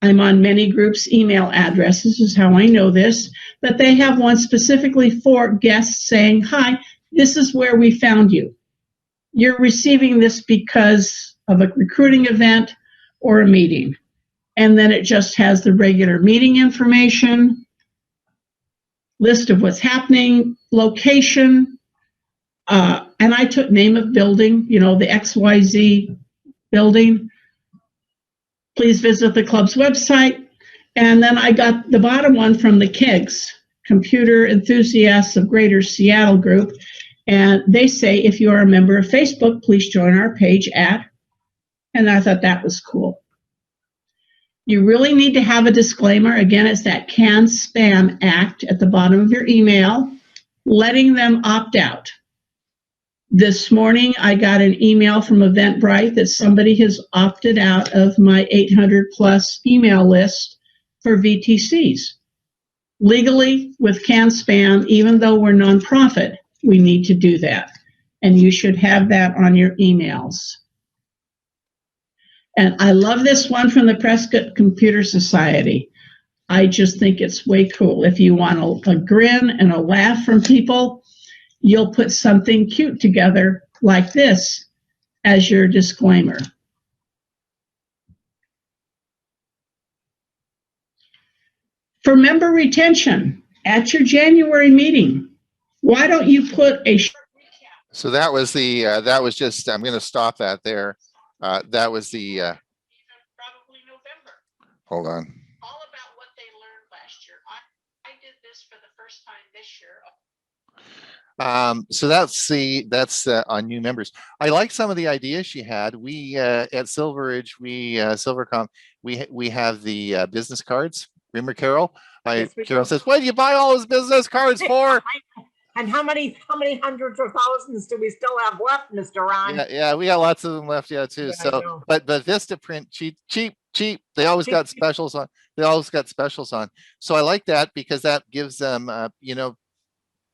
I'm on many groups' email addresses, is how I know this, that they have one specifically for guests saying, hi, this is where we found you. You're receiving this because of a recruiting event or a meeting. And then it just has the regular meeting information, list of what's happening, location, and I took name of building, the XYZ building. Please visit the club's website. And then I got the bottom one from the KIGS, Computer Enthusiasts of Greater Seattle Group. And they say, if you are a member of Facebook, please join our page at, and I thought that was cool. You really need to have a disclaimer. Again, it's that CAN Spam Act at the bottom of your email, letting them opt out. This morning, I got an email from Eventbrite that somebody has opted out of my 800 plus email list for VTCs. Legally, with CAN Spam, even though we're nonprofit, we need to do that. And you should have that on your emails. And I love this one from the Prescott Computer Society. I just think it's way cool. If you want a grin and a laugh from people, you'll put something cute together like this as your disclaimer. For member retention at your January meeting, why don't you put a So that was the, that was just, I'm going to stop that there. That was the, probably November, hold on. all about what they learned last year. I did this for the first time this year. So that's on new members. I like some of the ideas she had. We at Silveridge, Silvercom, we have the business cards. Remember Carol? Carol says, "What do you buy all those business cards for?" And how many hundreds or thousands do we still have left, Mr. Ron? Yeah, we got lots of them left, too. Yeah, So, but Vista Print, cheap. They always got specials on. They always got specials on. So I like that because that gives them,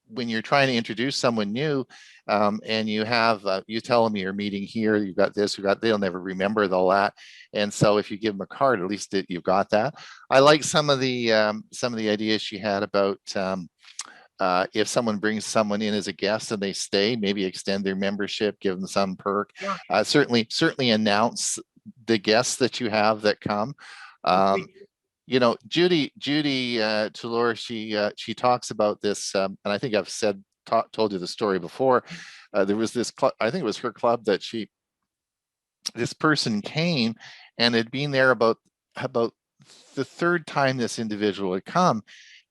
when you're trying to introduce someone new, and you have, you tell them you're meeting here, you've got this, they'll never remember all that. And so if you give them a card, at least you've got that. I like some of the ideas she had about, if someone brings someone in as a guest and they stay, maybe extend their membership, give them some perk. Yeah. Certainly announce the guests that you have that come. Judy Tulor, she talks about this, and I think I've told you the story before. There was this club, I think it was her club, that this person came and had been there about the third time this individual had come,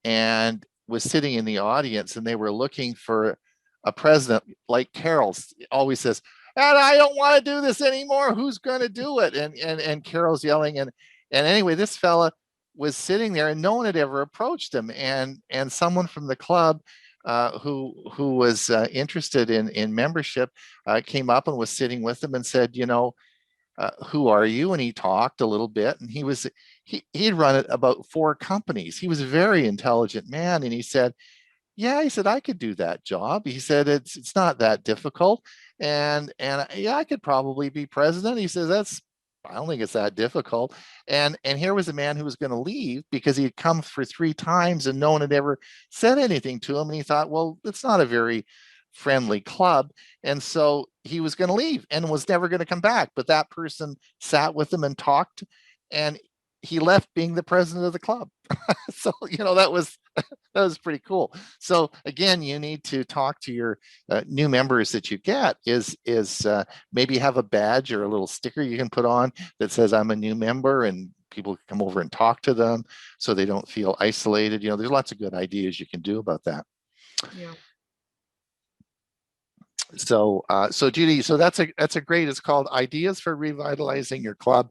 and was sitting in the audience, and they were looking for a president like Carol always says, and I don't want to do this anymore. Who's going to do it? And Carol's yelling, and anyway, this fella was sitting there, and no one had ever approached him, and someone from the club who was interested in membership came up and was sitting with him and said, who are you? And he talked a little bit, and he'd run it about 4 companies. He was a very intelligent man, and he said, I could do that job. He said, it's not that difficult, and yeah, I could probably be president. He says, I don't think it's that difficult. And here was a man who was going to leave because he had come for 3 times and no one had ever said anything to him. And he thought, well, it's not a very friendly club. And so he was going to leave and was never going to come back. But that person sat with him and talked, and he left being the president of the club. So, that was pretty cool. So again, you need to talk to your new members that you get, is maybe have a badge or a little sticker you can put on that says I'm a new member, and people come over and talk to them so they don't feel isolated. There's lots of good ideas you can do about that. Yeah. So Judy, so that's a great, it's called Ideas for Revitalizing Your Club.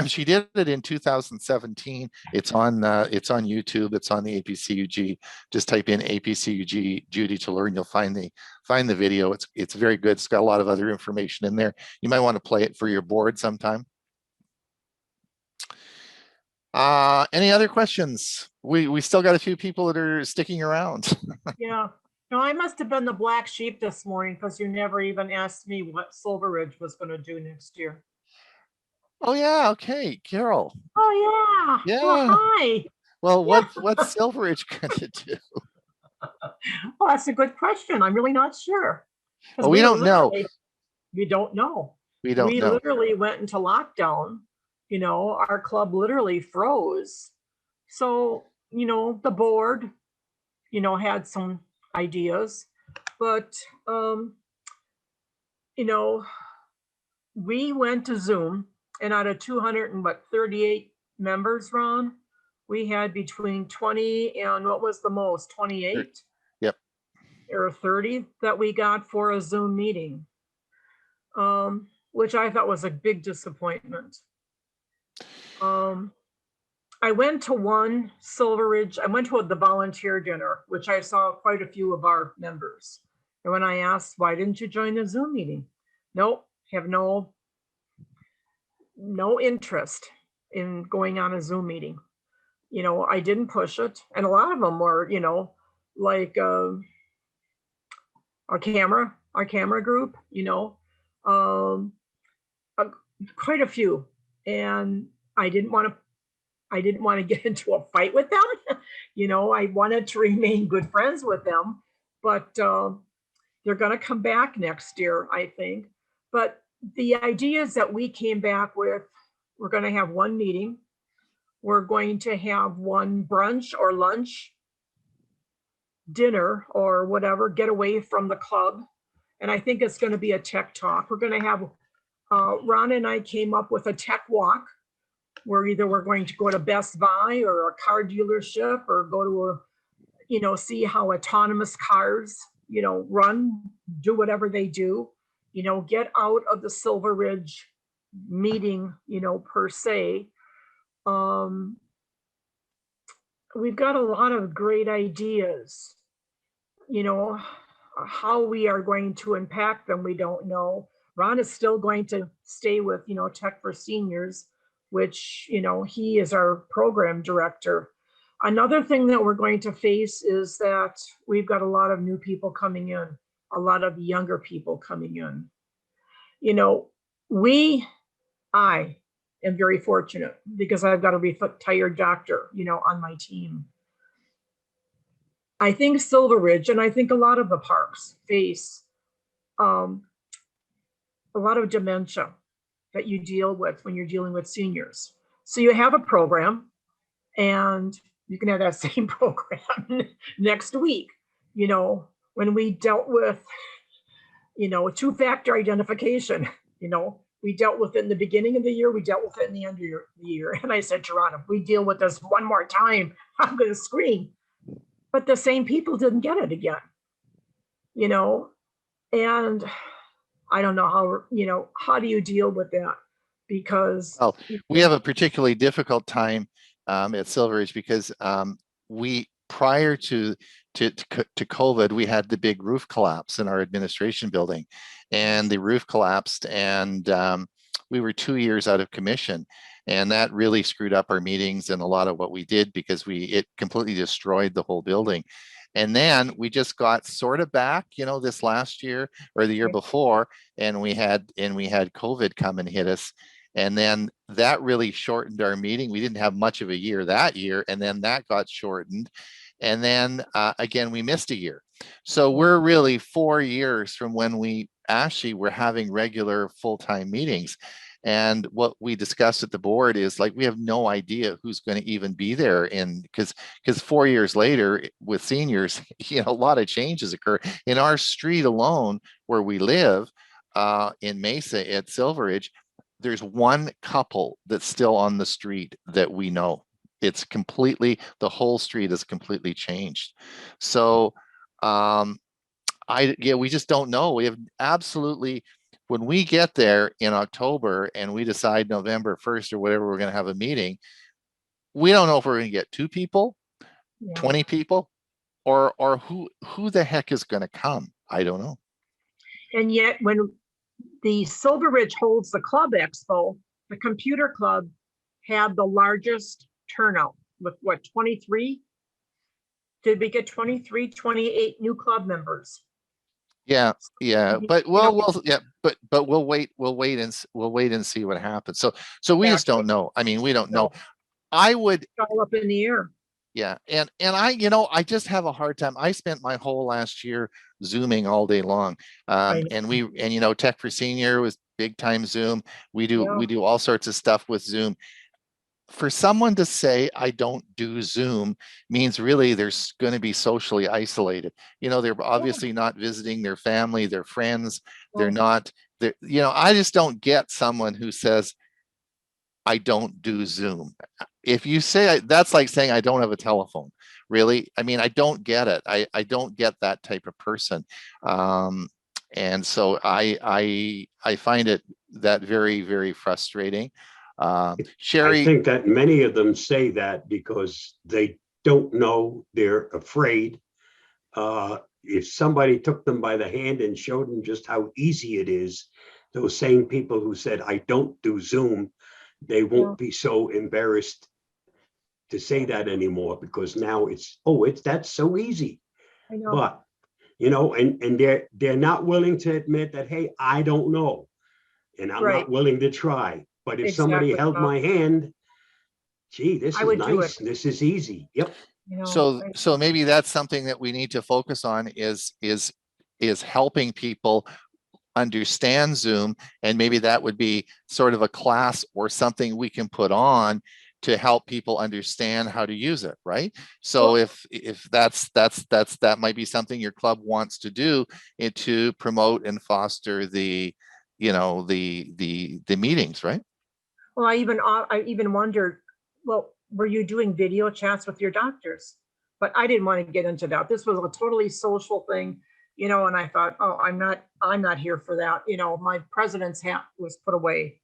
She did it in 2017. It's on YouTube. It's on the APCUG. Just type in APCUG Judy to learn. You'll find the video. It's very good. It's got a lot of other information in there. You might want to play it for your board sometime. Any other questions? We still got a few people that are sticking around. Yeah. No, I must have been the black sheep this morning because you never even asked me what Silveridge was going to do next year. Oh, yeah. Okay, Carol. Oh, yeah. Well, Yeah. hi. Well, Yeah. what's Silveridge going to do? Well, that's a good question. I'm really not sure. 'Cause Well, we don't know. We don't know. We don't We know. literally went into lockdown. Our club literally froze. So, the board, had some ideas, but, we went to Zoom, and out of 238 members, Ron, we had between 20 and what was the most, 28 Yep. or 30 that we got for a Zoom meeting, which I thought was a big disappointment. I went to one Silveridge, I went to the volunteer dinner, which I saw quite a few of our members. And when I asked, why didn't you join the Zoom meeting? Nope, have no interest in going on a Zoom meeting. I didn't push it. And a lot of them were, like our camera group, um, uh, quite a few. And I didn't want to get into a fight with them. I wanted to remain good friends with them, but they're going to come back next year, I think. But the ideas that we came back with, we're going to have one meeting. We're going to have one brunch or lunch, dinner or whatever, get away from the club. And I think it's going to be a tech talk. We're going to have, Ron and I came up with a tech walk where either we're going to go to Best Buy or a car dealership or go to see how autonomous cars, run, do whatever they do, get out of the Silveridge meeting, per se. We've got a lot of great ideas, how we are going to impact them, we don't know. Ron is still going to stay with, Tech for Seniors, which, he is our program director. Another thing that we're going to face is that we've got a lot of new people coming in, a lot of younger people coming in. I am very fortunate because I've got a retired doctor, on my team. I think Silveridge, and I think a lot of the parks face a lot of dementia that you deal with when you're dealing with seniors. So you have a program and you can have that same program next week. When we dealt with, two-factor identification, we dealt with it in the beginning of the year, we dealt with it in the end of the year. And I said, Toronto, if we deal with this one more time, I'm going to scream. But the same people didn't get it again, and I don't know how do you deal with that? Because we have a particularly difficult time at Silveridge because we, prior to COVID, we had the big roof collapse in our administration building, and the roof collapsed, and we were 2 years out of commission. And that really screwed up our meetings and a lot of what we did because it completely destroyed the whole building. And then we just got sort of back, this last year or the year before, and we had COVID come and hit us. And then that really shortened our meeting. We didn't have much of a year that year, and then that got shortened. And then again, we missed a year. So we're really 4 years from when we actually were having regular full-time meetings. And what we discussed at the board is like, we have no idea who's going to even be there. And because 4 years later with seniors, a lot of changes occur in our street alone where we live in Mesa at Silveridge. There's one couple that's still on the street that we know. It's completely, the whole street is completely changed. So we just don't know. We have absolutely, when we get there in October and we decide November 1st or whatever, we're going to have a meeting, we don't know if we're going to get 2 people, 20 people, or who the heck is going to come. I don't know. And yet when the Silveridge holds the Club Expo, the computer club had the largest turnout with 23? Did we get 23, 28 new club members? Yeah, yeah, but You know, we'll wait, we'll wait and see what happens. So we just don't know. I mean, we don't know. I would, it's all up in the air. yeah, and I, I just have a hard time. I spent my whole last year Zooming all day long. I know. And Tech for Senior was big time Zoom. We do all sorts of stuff with Zoom. For someone to say I don't do Zoom means really they're going to be socially isolated. They're obviously not visiting their family, their friends. They're not, I just don't get someone who says I don't do Zoom. If you say that's like saying I don't have a telephone, really. I mean, I don't get it. I don't get that type of person. And so I find it that very, very frustrating. Sherry, I think that many of them say that because they don't know, they're afraid. If somebody took them by the hand and showed them just how easy it is, those same people who said, I don't do Zoom, they won't be so embarrassed to say that anymore, because now that's so easy. I know. But, and they're not willing to admit that, hey, I don't know, and I'm not willing to try. But if somebody held my hand, gee, this is nice. This is easy. Yep. So maybe that's something that we need to focus on is helping people understand Zoom, and maybe that would be sort of a class or something we can put on to help people understand how to use it, right? So if that might be something your club wants to do, to promote and foster the meetings, right? Well, I even wondered, well, were you doing video chats with your doctors? But I didn't want to get into that. This was a totally social thing, and I thought, oh, I'm not here for that. My president's hat was put away,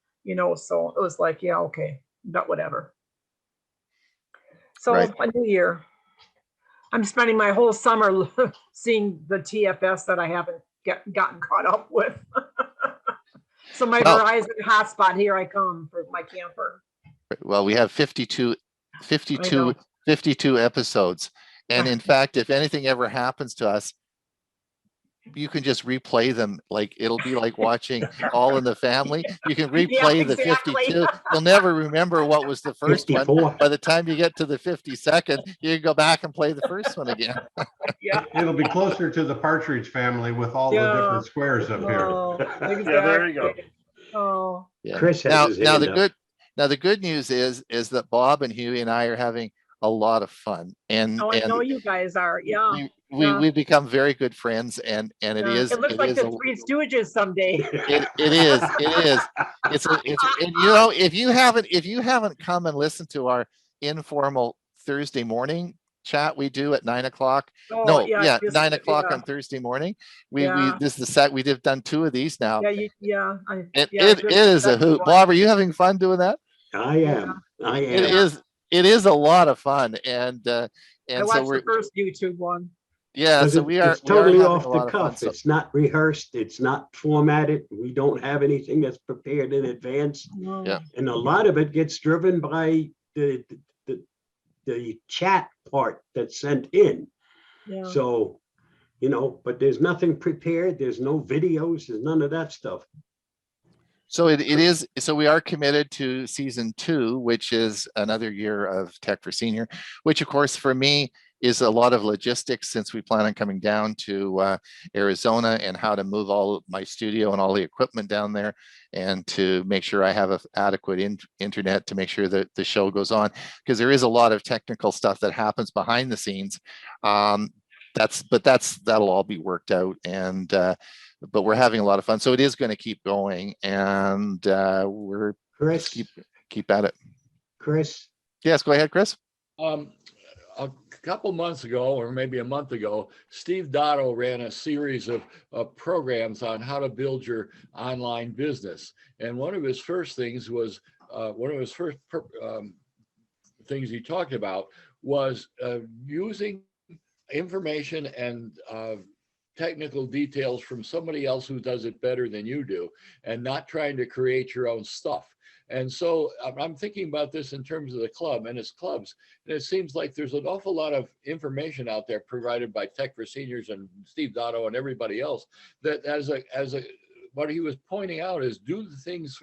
so it was like, yeah, okay, but whatever. So a new year. I'm spending my whole summer seeing the TFS that I haven't gotten caught up with. So my Verizon hotspot, here I come for my camper. Well, we have 52 episodes. And in fact, if anything ever happens to us, you can just replay them. Like, it'll be like watching All in the Family. You can replay the 52. You'll never remember what was the first 54. One. By the time you get to the 52nd, you can go back and play the first one again. Yeah. It'll be closer to the Partridge Family with all the different squares up here. Exactly. Yeah, there you go. Oh. Yeah. Chris has now the good news is that Bob and Huey and I are having a lot of fun, and I know you guys are. Yeah. We've become very good friends, and it is. It looks like the Three Stooges someday. It is. It's if you haven't come and listened to our informal Thursday morning chat we do at 9 o'clock. 9 o'clock on Thursday morning. We have done 2 of these now. It is a hoot. Bob, are you having fun doing that? I am. It is a lot of fun, and I watched the first YouTube one. Yeah, so it's totally off the cuff. It's not rehearsed. It's not formatted. We don't have anything that's prepared in advance. Yeah. And a lot of it gets driven by the chat part that's sent in. Yeah. So, but there's nothing prepared. There's no videos. There's none of that stuff. So it is. So we are committed to season 2, which is another year of Tech for Senior, which of course for me is a lot of logistics, since we plan on coming down to Arizona, and how to move all of my studio and all the equipment down there, and to make sure I have adequate internet to make sure that the show goes on, because there is a lot of technical stuff that happens behind the scenes. That'll all be worked out, and but we're having a lot of fun. So it is going to keep going, and we're Chris, keep at it. Chris. Yes, go ahead, Chris. A couple months ago, or maybe a month ago, Steve Dotto ran a series of programs on how to build your online business. And one of his first things was, things he talked about was using information and technical details from somebody else who does it better than you do, and not trying to create your own stuff. And so I'm thinking about this in terms of the club and its clubs. And it seems like there's an awful lot of information out there provided by Tech for Seniors and Steve Dotto and everybody else that what he was pointing out is do the things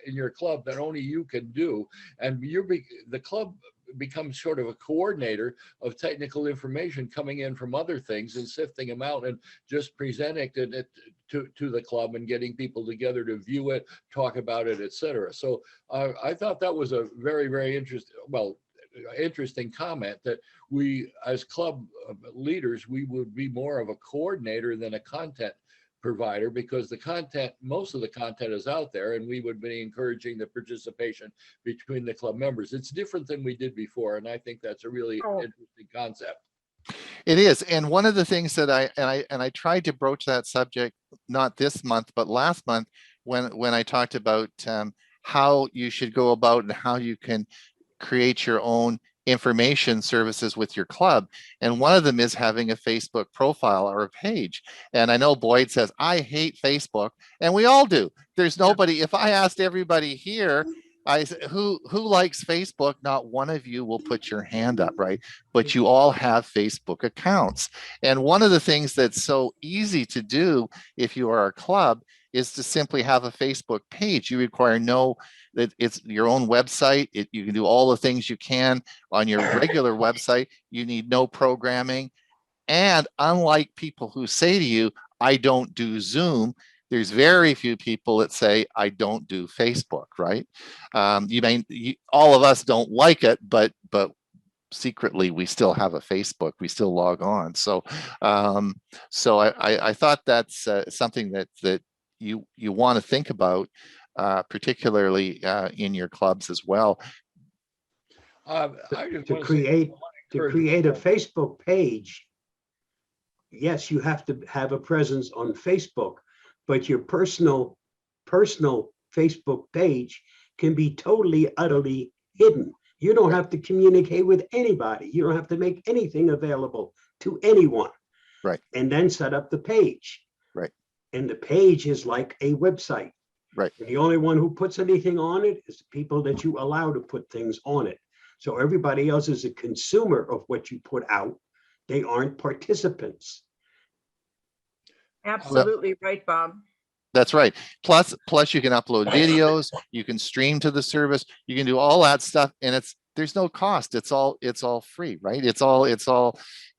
in your club that only you can do. And the club becomes sort of a coordinator of technical information coming in from other things and sifting them out and just presenting it to the club and getting people together to view it, talk about it, etc. So I thought that was a very, very interesting comment, that we as club leaders, we would be more of a coordinator than a content provider, because most of the content is out there, and we would be encouraging the participation between the club members. It's different than we did before, and I think that's a really interesting concept. It is. And one of the things that I tried to broach that subject, not this month, but last month, when I talked about how you should go about and how you can create your own information services with your club. And one of them is having a Facebook profile or a page. And I know Boyd says, I hate Facebook, and we all do. There's nobody, if I asked everybody here, who likes Facebook, not one of you will put your hand up, right? But you all have Facebook accounts. And one of the things that's so easy to do if you are a club is to simply have a Facebook page. You require it's your own website. You can do all the things you can on your regular website. You need no programming. And unlike people who say to you, I don't do Zoom, there's very few people that say, I don't do Facebook, right? All of us don't like it, but secretly we still have a Facebook, we still log on. So I thought that's something that you want to think about, particularly in your clubs as well. To create a Facebook page, yes, you have to have a presence on Facebook, but your personal Facebook page can be totally, utterly hidden. You don't have to communicate with anybody. You don't have to make anything available to anyone. Right. And then set up the page. Right. And the page is like a website. Right. And the only one who puts anything on it is the people that you allow to put things on it. So everybody else is a consumer of what you put out. They aren't participants. Absolutely right, Bob. That's right. Plus you can upload videos, you can stream to the service, you can do all that stuff, and there's no cost. It's all free, right? It's all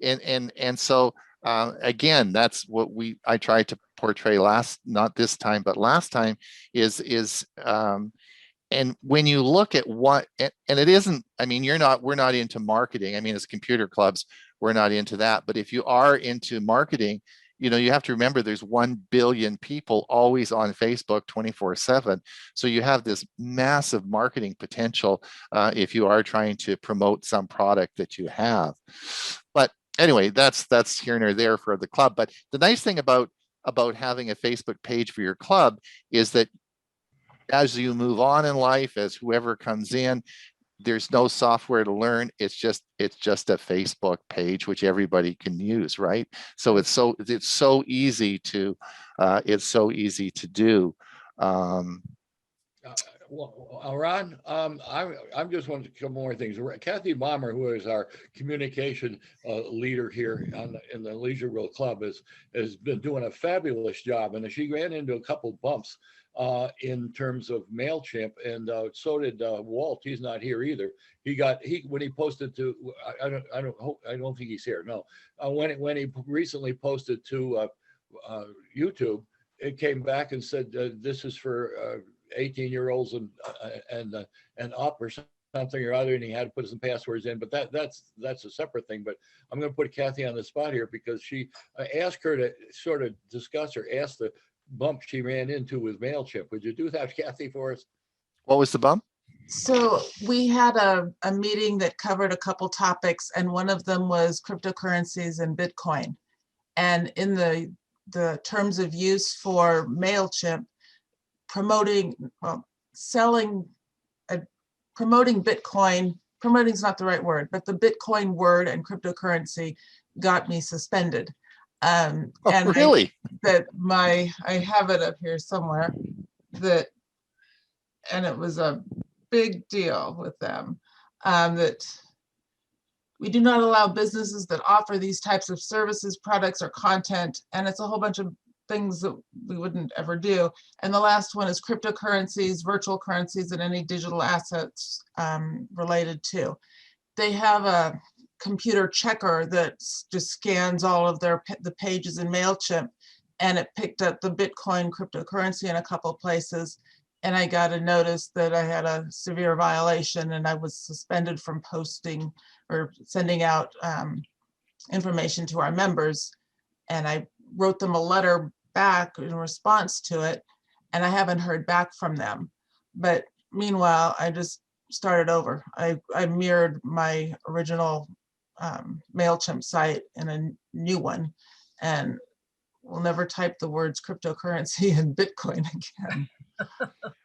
and so again, that's what I tried to portray not this time, but last time is and when you look at and it isn't, we're not into marketing. As computer clubs, we're not into that. But if you are into marketing, you have to remember there's 1 billion people always on Facebook 24/7. So you have this massive marketing potential if you are trying to promote some product that you have. But anyway, that's here nor there for the club. But the nice thing about having a Facebook page for your club is that as you move on in life, as whoever comes in, there's no software to learn. It's just a Facebook page which everybody can use, right? So it's so easy to do. Ron, I'm just wanting to couple more things. Kathy Bomber, who is our communication leader here in the Leisure World Club, has been doing a fabulous job, and she ran into a couple bumps in terms of MailChimp, and so did Walt. He's not here either. When he posted to, I don't think he's here. No, when he recently posted to YouTube, it came back and said this is for 18-year-olds and up or something or other, and he had to put some passwords in. But that's a separate thing. But I'm going to put Kathy on the spot here because she asked her to sort of discuss or ask the bump she ran into with MailChimp. Would you do that, Kathy, for us? What was the bump? So we had a meeting that covered a couple topics, and one of them was cryptocurrencies and Bitcoin. And in the terms of use for MailChimp, promoting Bitcoin, promoting is not the right word, but the Bitcoin word and cryptocurrency got me suspended. And really? I have it up here somewhere, that and it was a big deal with them, that we do not allow businesses that offer these types of services, products, or content, and it's a whole bunch of things that we wouldn't ever do. And the last one is cryptocurrencies, virtual currencies, and any digital assets related to. They have a computer checker that just scans all of the pages in MailChimp, and it picked up the Bitcoin cryptocurrency in a couple of places. And I got a notice that I had a severe violation and I was suspended from posting or sending out information to our members. And I wrote them a letter back in response to it, and I haven't heard back from them. But meanwhile, I just started over. I mirrored my original MailChimp site in a new one, and will never type the words cryptocurrency and Bitcoin again.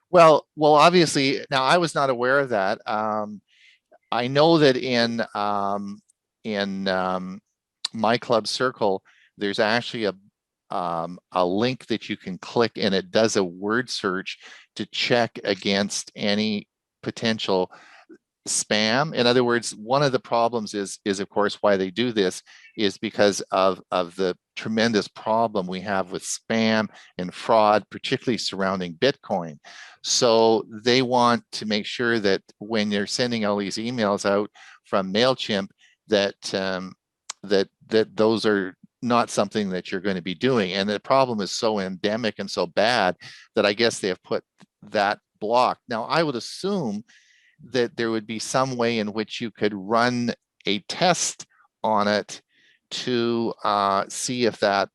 Well, obviously, now I was not aware of that. I know that in my club circle, there's actually a link that you can click, and it does a word search to check against any potential spam. In other words, one of the problems is of course why they do this is because of the tremendous problem we have with spam and fraud, particularly surrounding Bitcoin. So they want to make sure that when you're sending all these emails out from MailChimp, that that those are not something that you're going to be doing. And the problem is so endemic and so bad that I guess they have put that block. Now, I would assume that there would be some way in which you could run a test on it to see if that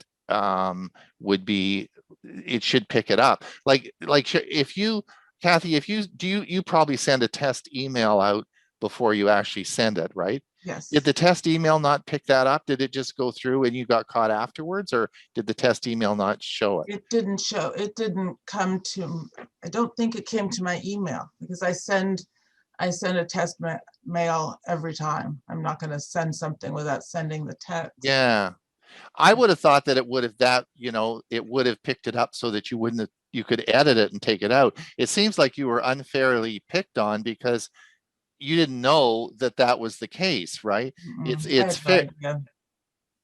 would be, it should pick it up. Like if you, Kathy, if you, you probably send a test email out before you actually send it, right? Yes. Did the test email not pick that up? Did it just go through and you got caught afterwards, or did the test email not show it? It didn't show, it didn't come to, I don't think it came to my email, because I send a test mail every time. I'm not going to send something without sending the text. Yeah, I would have thought that it would have it would have picked it up so that you wouldn't have, you could edit it and take it out. It seems like you were unfairly picked on because you didn't know that that was the case, right? It's fair.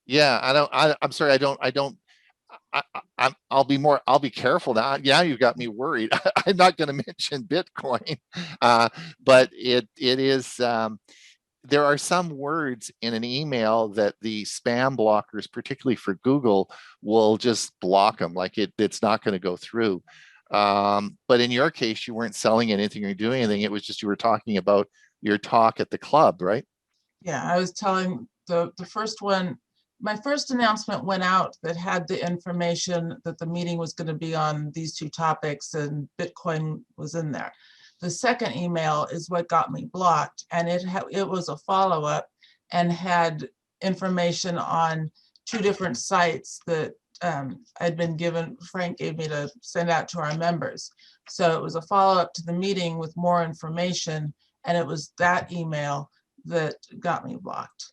Yeah, I'm sorry. I'll be careful now. Yeah, you got me worried. I'm not going to mention Bitcoin, but it is, there are some words in an email that the spam blockers, particularly for Google, will just block them. Like it's not going to go through. But in your case, you weren't selling anything or doing anything. It was just, you were talking about your talk at the club, right? Yeah, I was telling the first one, my first announcement went out that had the information that the meeting was going to be on these two topics, and Bitcoin was in there. The second email is what got me blocked, and it was a follow-up and had information on two different sites that I'd been given, Frank gave me to send out to our members. So it was a follow-up to the meeting with more information, and it was that email that got me blocked.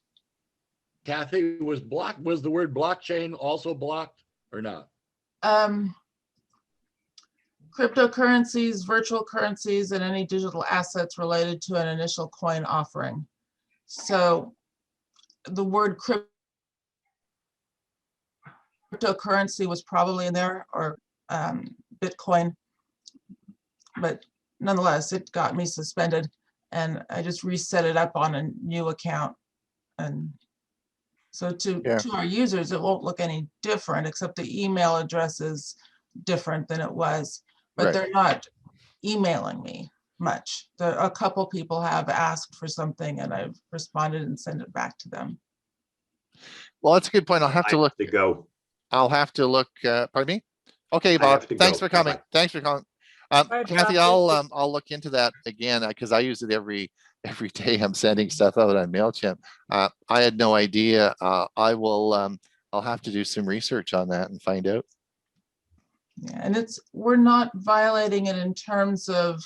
Kathy, was the word blockchain also blocked or not? Cryptocurrencies, virtual currencies, and any digital assets related to an initial coin offering. So the word cryptocurrency was probably in there, or Bitcoin, but nonetheless, it got me suspended, and I just reset it up on a new account. And so to our users, it won't look any different, except the email address is different than it was, but Right. They're not emailing me much. A couple people have asked for something and I've responded and sent it back to them. Well, that's a good point. I'll have to look. I'll have to look. Pardon me? Okay, Bob. Thanks for coming. Thanks for calling. Kathy, I'll look into that again because I use it every day. I'm sending stuff out on MailChimp. I had no idea. I'll have to do some research on that and find out. Yeah, and we're not violating it in terms of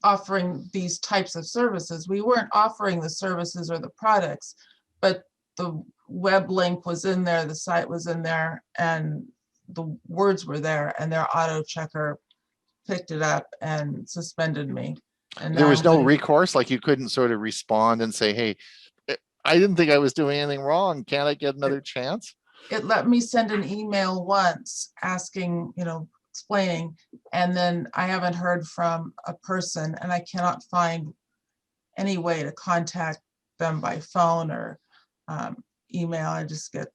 offering these types of services. We weren't offering the services or the products, but the web link was in there, the site was in there, and the words were there, and their auto checker picked it up and suspended me. And There now was I'm no getting- recourse, like you couldn't sort of respond and say, hey, I didn't think I was doing anything wrong. Can't I get another chance? It let me send an email once asking, explaining, and then I haven't heard from a person, and I cannot find any way to contact them by phone or email. I just get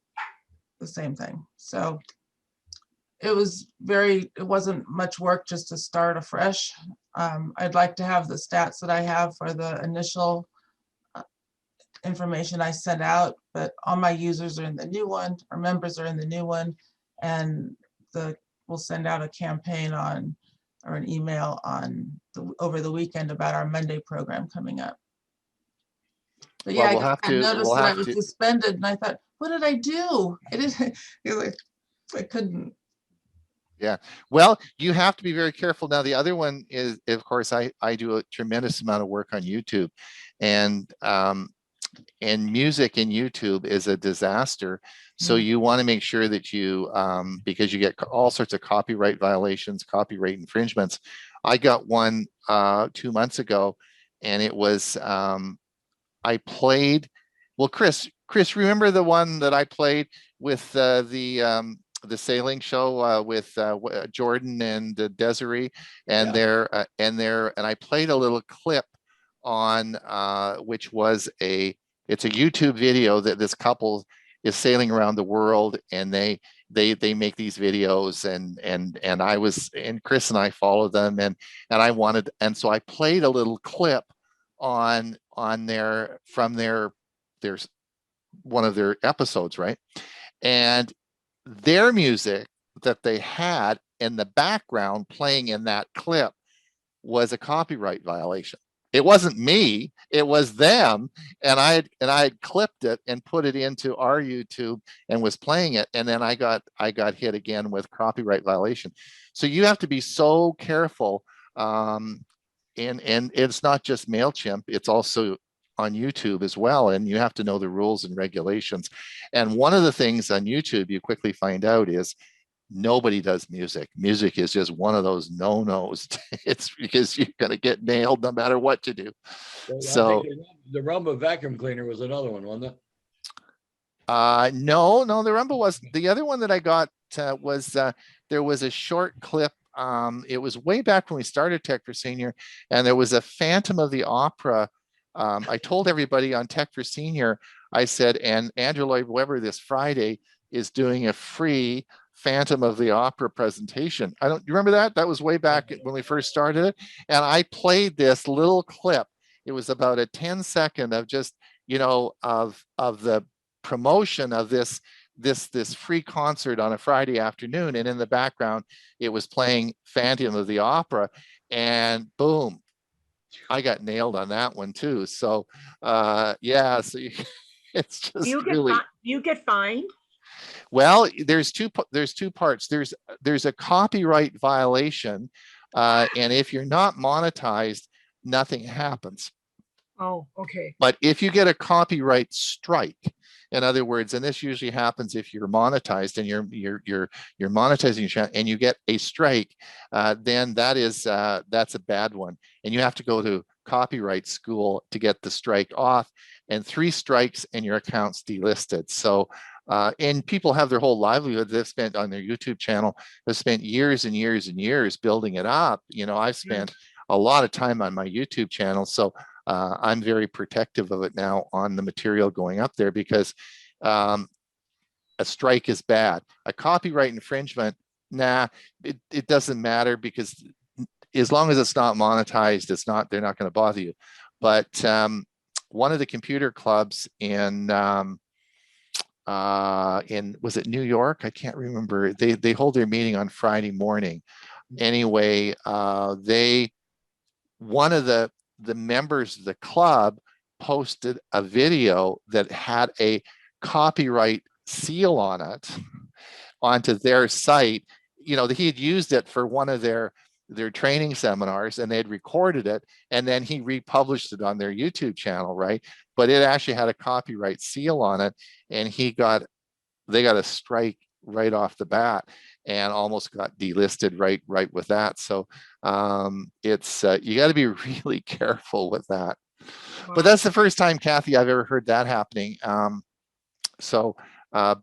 the same thing. So it wasn't much work just to start afresh. I'd like to have the stats that I have for the initial information I sent out, but all my users are in the new one, our members are in the new one, and we'll send out a campaign or an email over the weekend about our Monday program coming up. But yeah, Well, I noticed that I was suspended, and I thought, what did I do? I couldn't. Yeah, well, you have to be very careful. Now, the other one is, of course, I do a tremendous amount of work on YouTube, and music in YouTube is a disaster. So you want to make sure that you, because you get all sorts of copyright violations, copyright infringements. I got one 2 months ago, and it was, I played, well, Chris, remember the one that I played with the sailing show with Jordan and Desiree, and and I played a little clip on which was it's a YouTube video that this couple is sailing around the world, and they make these videos, and Chris and I follow them, and so I played a little clip on from their one of their episodes, right? And their music that they had in the background playing in that clip was a copyright violation. It wasn't me, it was them. And I had clipped it and put it into our YouTube and was playing it. And then I got hit again with copyright violation. So you have to be so careful. And it's not just MailChimp, it's also on YouTube as well. And you have to know the rules and regulations. And one of the things on YouTube you quickly find out is nobody does music. Music is just one of those no-nos. It's because you're going to get nailed no matter what you do. So the Rumba vacuum cleaner was another one, wasn't it? No, the Rumba wasn't. The other one that I got was there was a short clip. It was way back when we started Tech for Senior, and there was a Phantom of the Opera. I told everybody on Tech for Senior, I said, and Andrew Lloyd Webber this Friday is doing a free Phantom of the Opera presentation. You remember that? That was way back when we first started it. And I played this little clip. It was about a 10-second of just, of the promotion of this free concert on a Friday afternoon. And in the background, it was playing Phantom of the Opera, and boom, I got nailed on that one too. So yeah, so it's just do you get fined? Well, there's two parts. There's a copyright violation, and if you're not monetized, nothing happens. Oh, okay. But if you get a copyright strike, in other words, and this usually happens if you're monetized and you're monetizing your channel and you get a strike, then that's a bad one, and you have to go to copyright school to get the strike off. And 3 strikes and your account's delisted. So. And people have their whole livelihood they've spent on their YouTube channel. They've spent years and years and years building it up. I've spent a lot of time on my YouTube channel. So I'm very protective of it now on the material going up there, because a strike is bad. A copyright infringement, it doesn't matter, because as long as it's not monetized, they're not going to bother you. But one of the computer clubs in was it New York? I can't remember. They hold their meeting on Friday morning. Anyway, one of the members of the club posted a video that had a copyright seal on it onto their site. He had used it for one of their training seminars, and they had recorded it, and then he republished it on their YouTube channel, right? But it actually had a copyright seal on it, and they got a strike right off the bat. and almost got delisted right with that. So it's you got to be really careful with that. But that's the first time, Kathy, I've ever heard that happening. But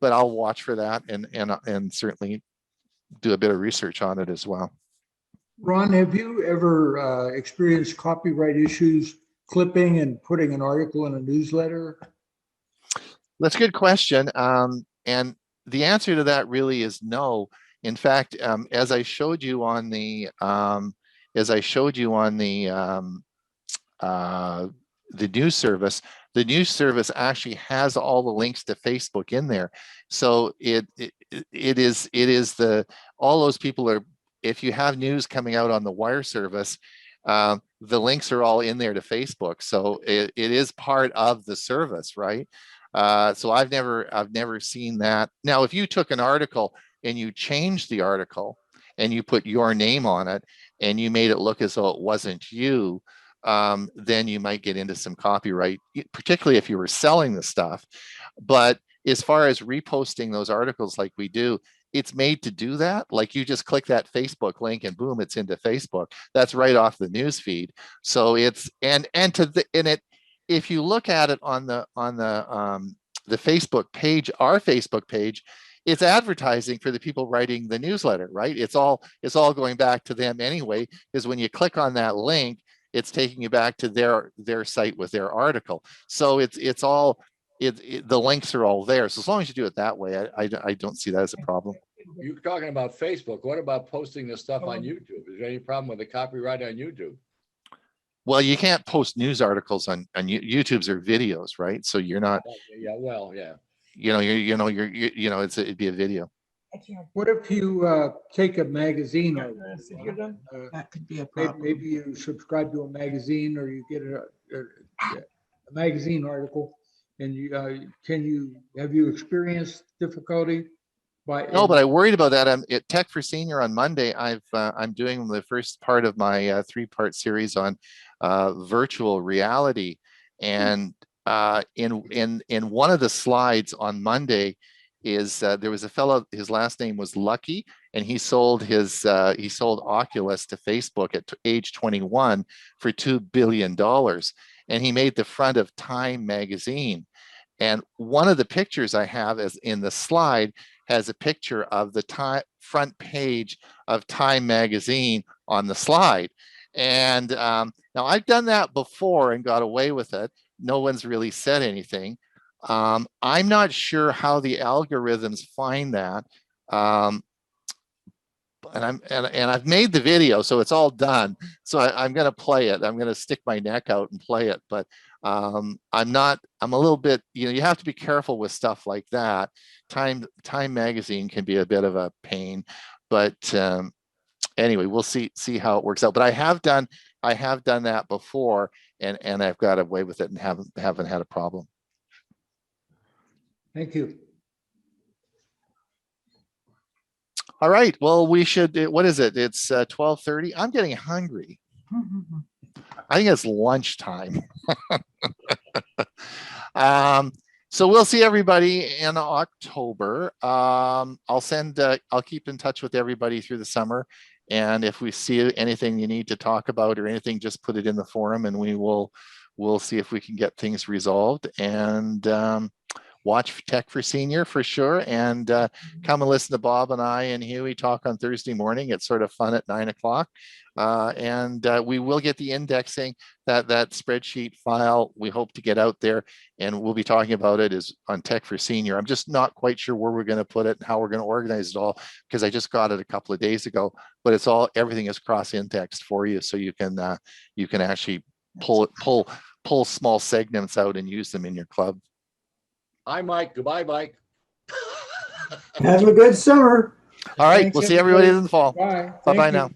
I'll watch for that and certainly do a bit of research on it as well. Ron, have you ever experienced copyright issues clipping and putting an article in a newsletter? That's a good question. And the answer to that really is no. In fact, as I showed you on the news service, the news service actually has all the links to Facebook in there. So it is all those people are, if you have news coming out on the wire service, the links are all in there to Facebook. So it is part of the service, right? So I've never seen that. Now, if you took an article and you changed the article and you put your name on it and you made it look as though it wasn't you, then you might get into some copyright, particularly if you were selling the stuff. But as far as reposting those articles like we do, it's made to do that. Like you just click that Facebook link and boom, it's into Facebook. That's right off the news feed. So it's if you look at it on the Facebook page, our Facebook page, it's advertising for the people writing the newsletter, right? It's all going back to them anyway, because when you click on that link, it's taking you back to their site with their article. So the links are all there. So as long as you do it that way, I don't see that as a problem. You're talking about Facebook. What about posting this stuff on YouTube? Is there any problem with the copyright on YouTube? Well, you can't post news articles on YouTube's or videos, right? So you're not. Yeah. Well, yeah. It'd be a video. What if you take a magazine? That could be a problem. Maybe you subscribe to a magazine, or you get a magazine article, and have you experienced difficulty? No, but I worried about that. At Tech for Senior on Monday. I'm doing the first part of my 3-part series on virtual reality, and in one of the slides on Monday is there was a fellow. His last name was Lucky, and he sold Oculus to Facebook at age 21 for $2 billion, and he made the front of Time magazine. And one of the pictures I have is in the slide has a picture of the front page of Time magazine on the slide. And now I've done that before and got away with it. No one's really said anything. I'm not sure how the algorithms find that. And I've made the video, so it's all done. So I'm going to play it. I'm going to stick my neck out and play it. But I'm a little bit, you have to be careful with stuff like that. Time magazine can be a bit of a pain, but anyway, we'll see how it works out. But I have done that before, and I've got away with it and haven't had a problem. Thank you. All right. Well, we should. What is it? It's 12:30. I'm getting hungry. I think it's lunchtime. So we'll see everybody in October. I'll keep in touch with everybody through the summer. And if we see anything you need to talk about or anything, just put it in the forum and we'll see if we can get things resolved. And watch Tech for Senior for sure. And come and listen to Bob and I and Huey talk on Thursday morning. It's sort of fun at 9 o'clock. And we will get the indexing, that spreadsheet file we hope to get out there, and we'll be talking about it is on Tech for Senior. I'm just not quite sure where we're going to put it and how we're going to organize it all, because I just got it a couple of days ago, but everything is cross-indexed for you. So you can actually pull small segments out and use them in your club. Hi, Mike. Goodbye, Mike. Have a good summer. All right. Thanks, We'll see everybody in the fall. Bye. Bye-bye Thank you. now.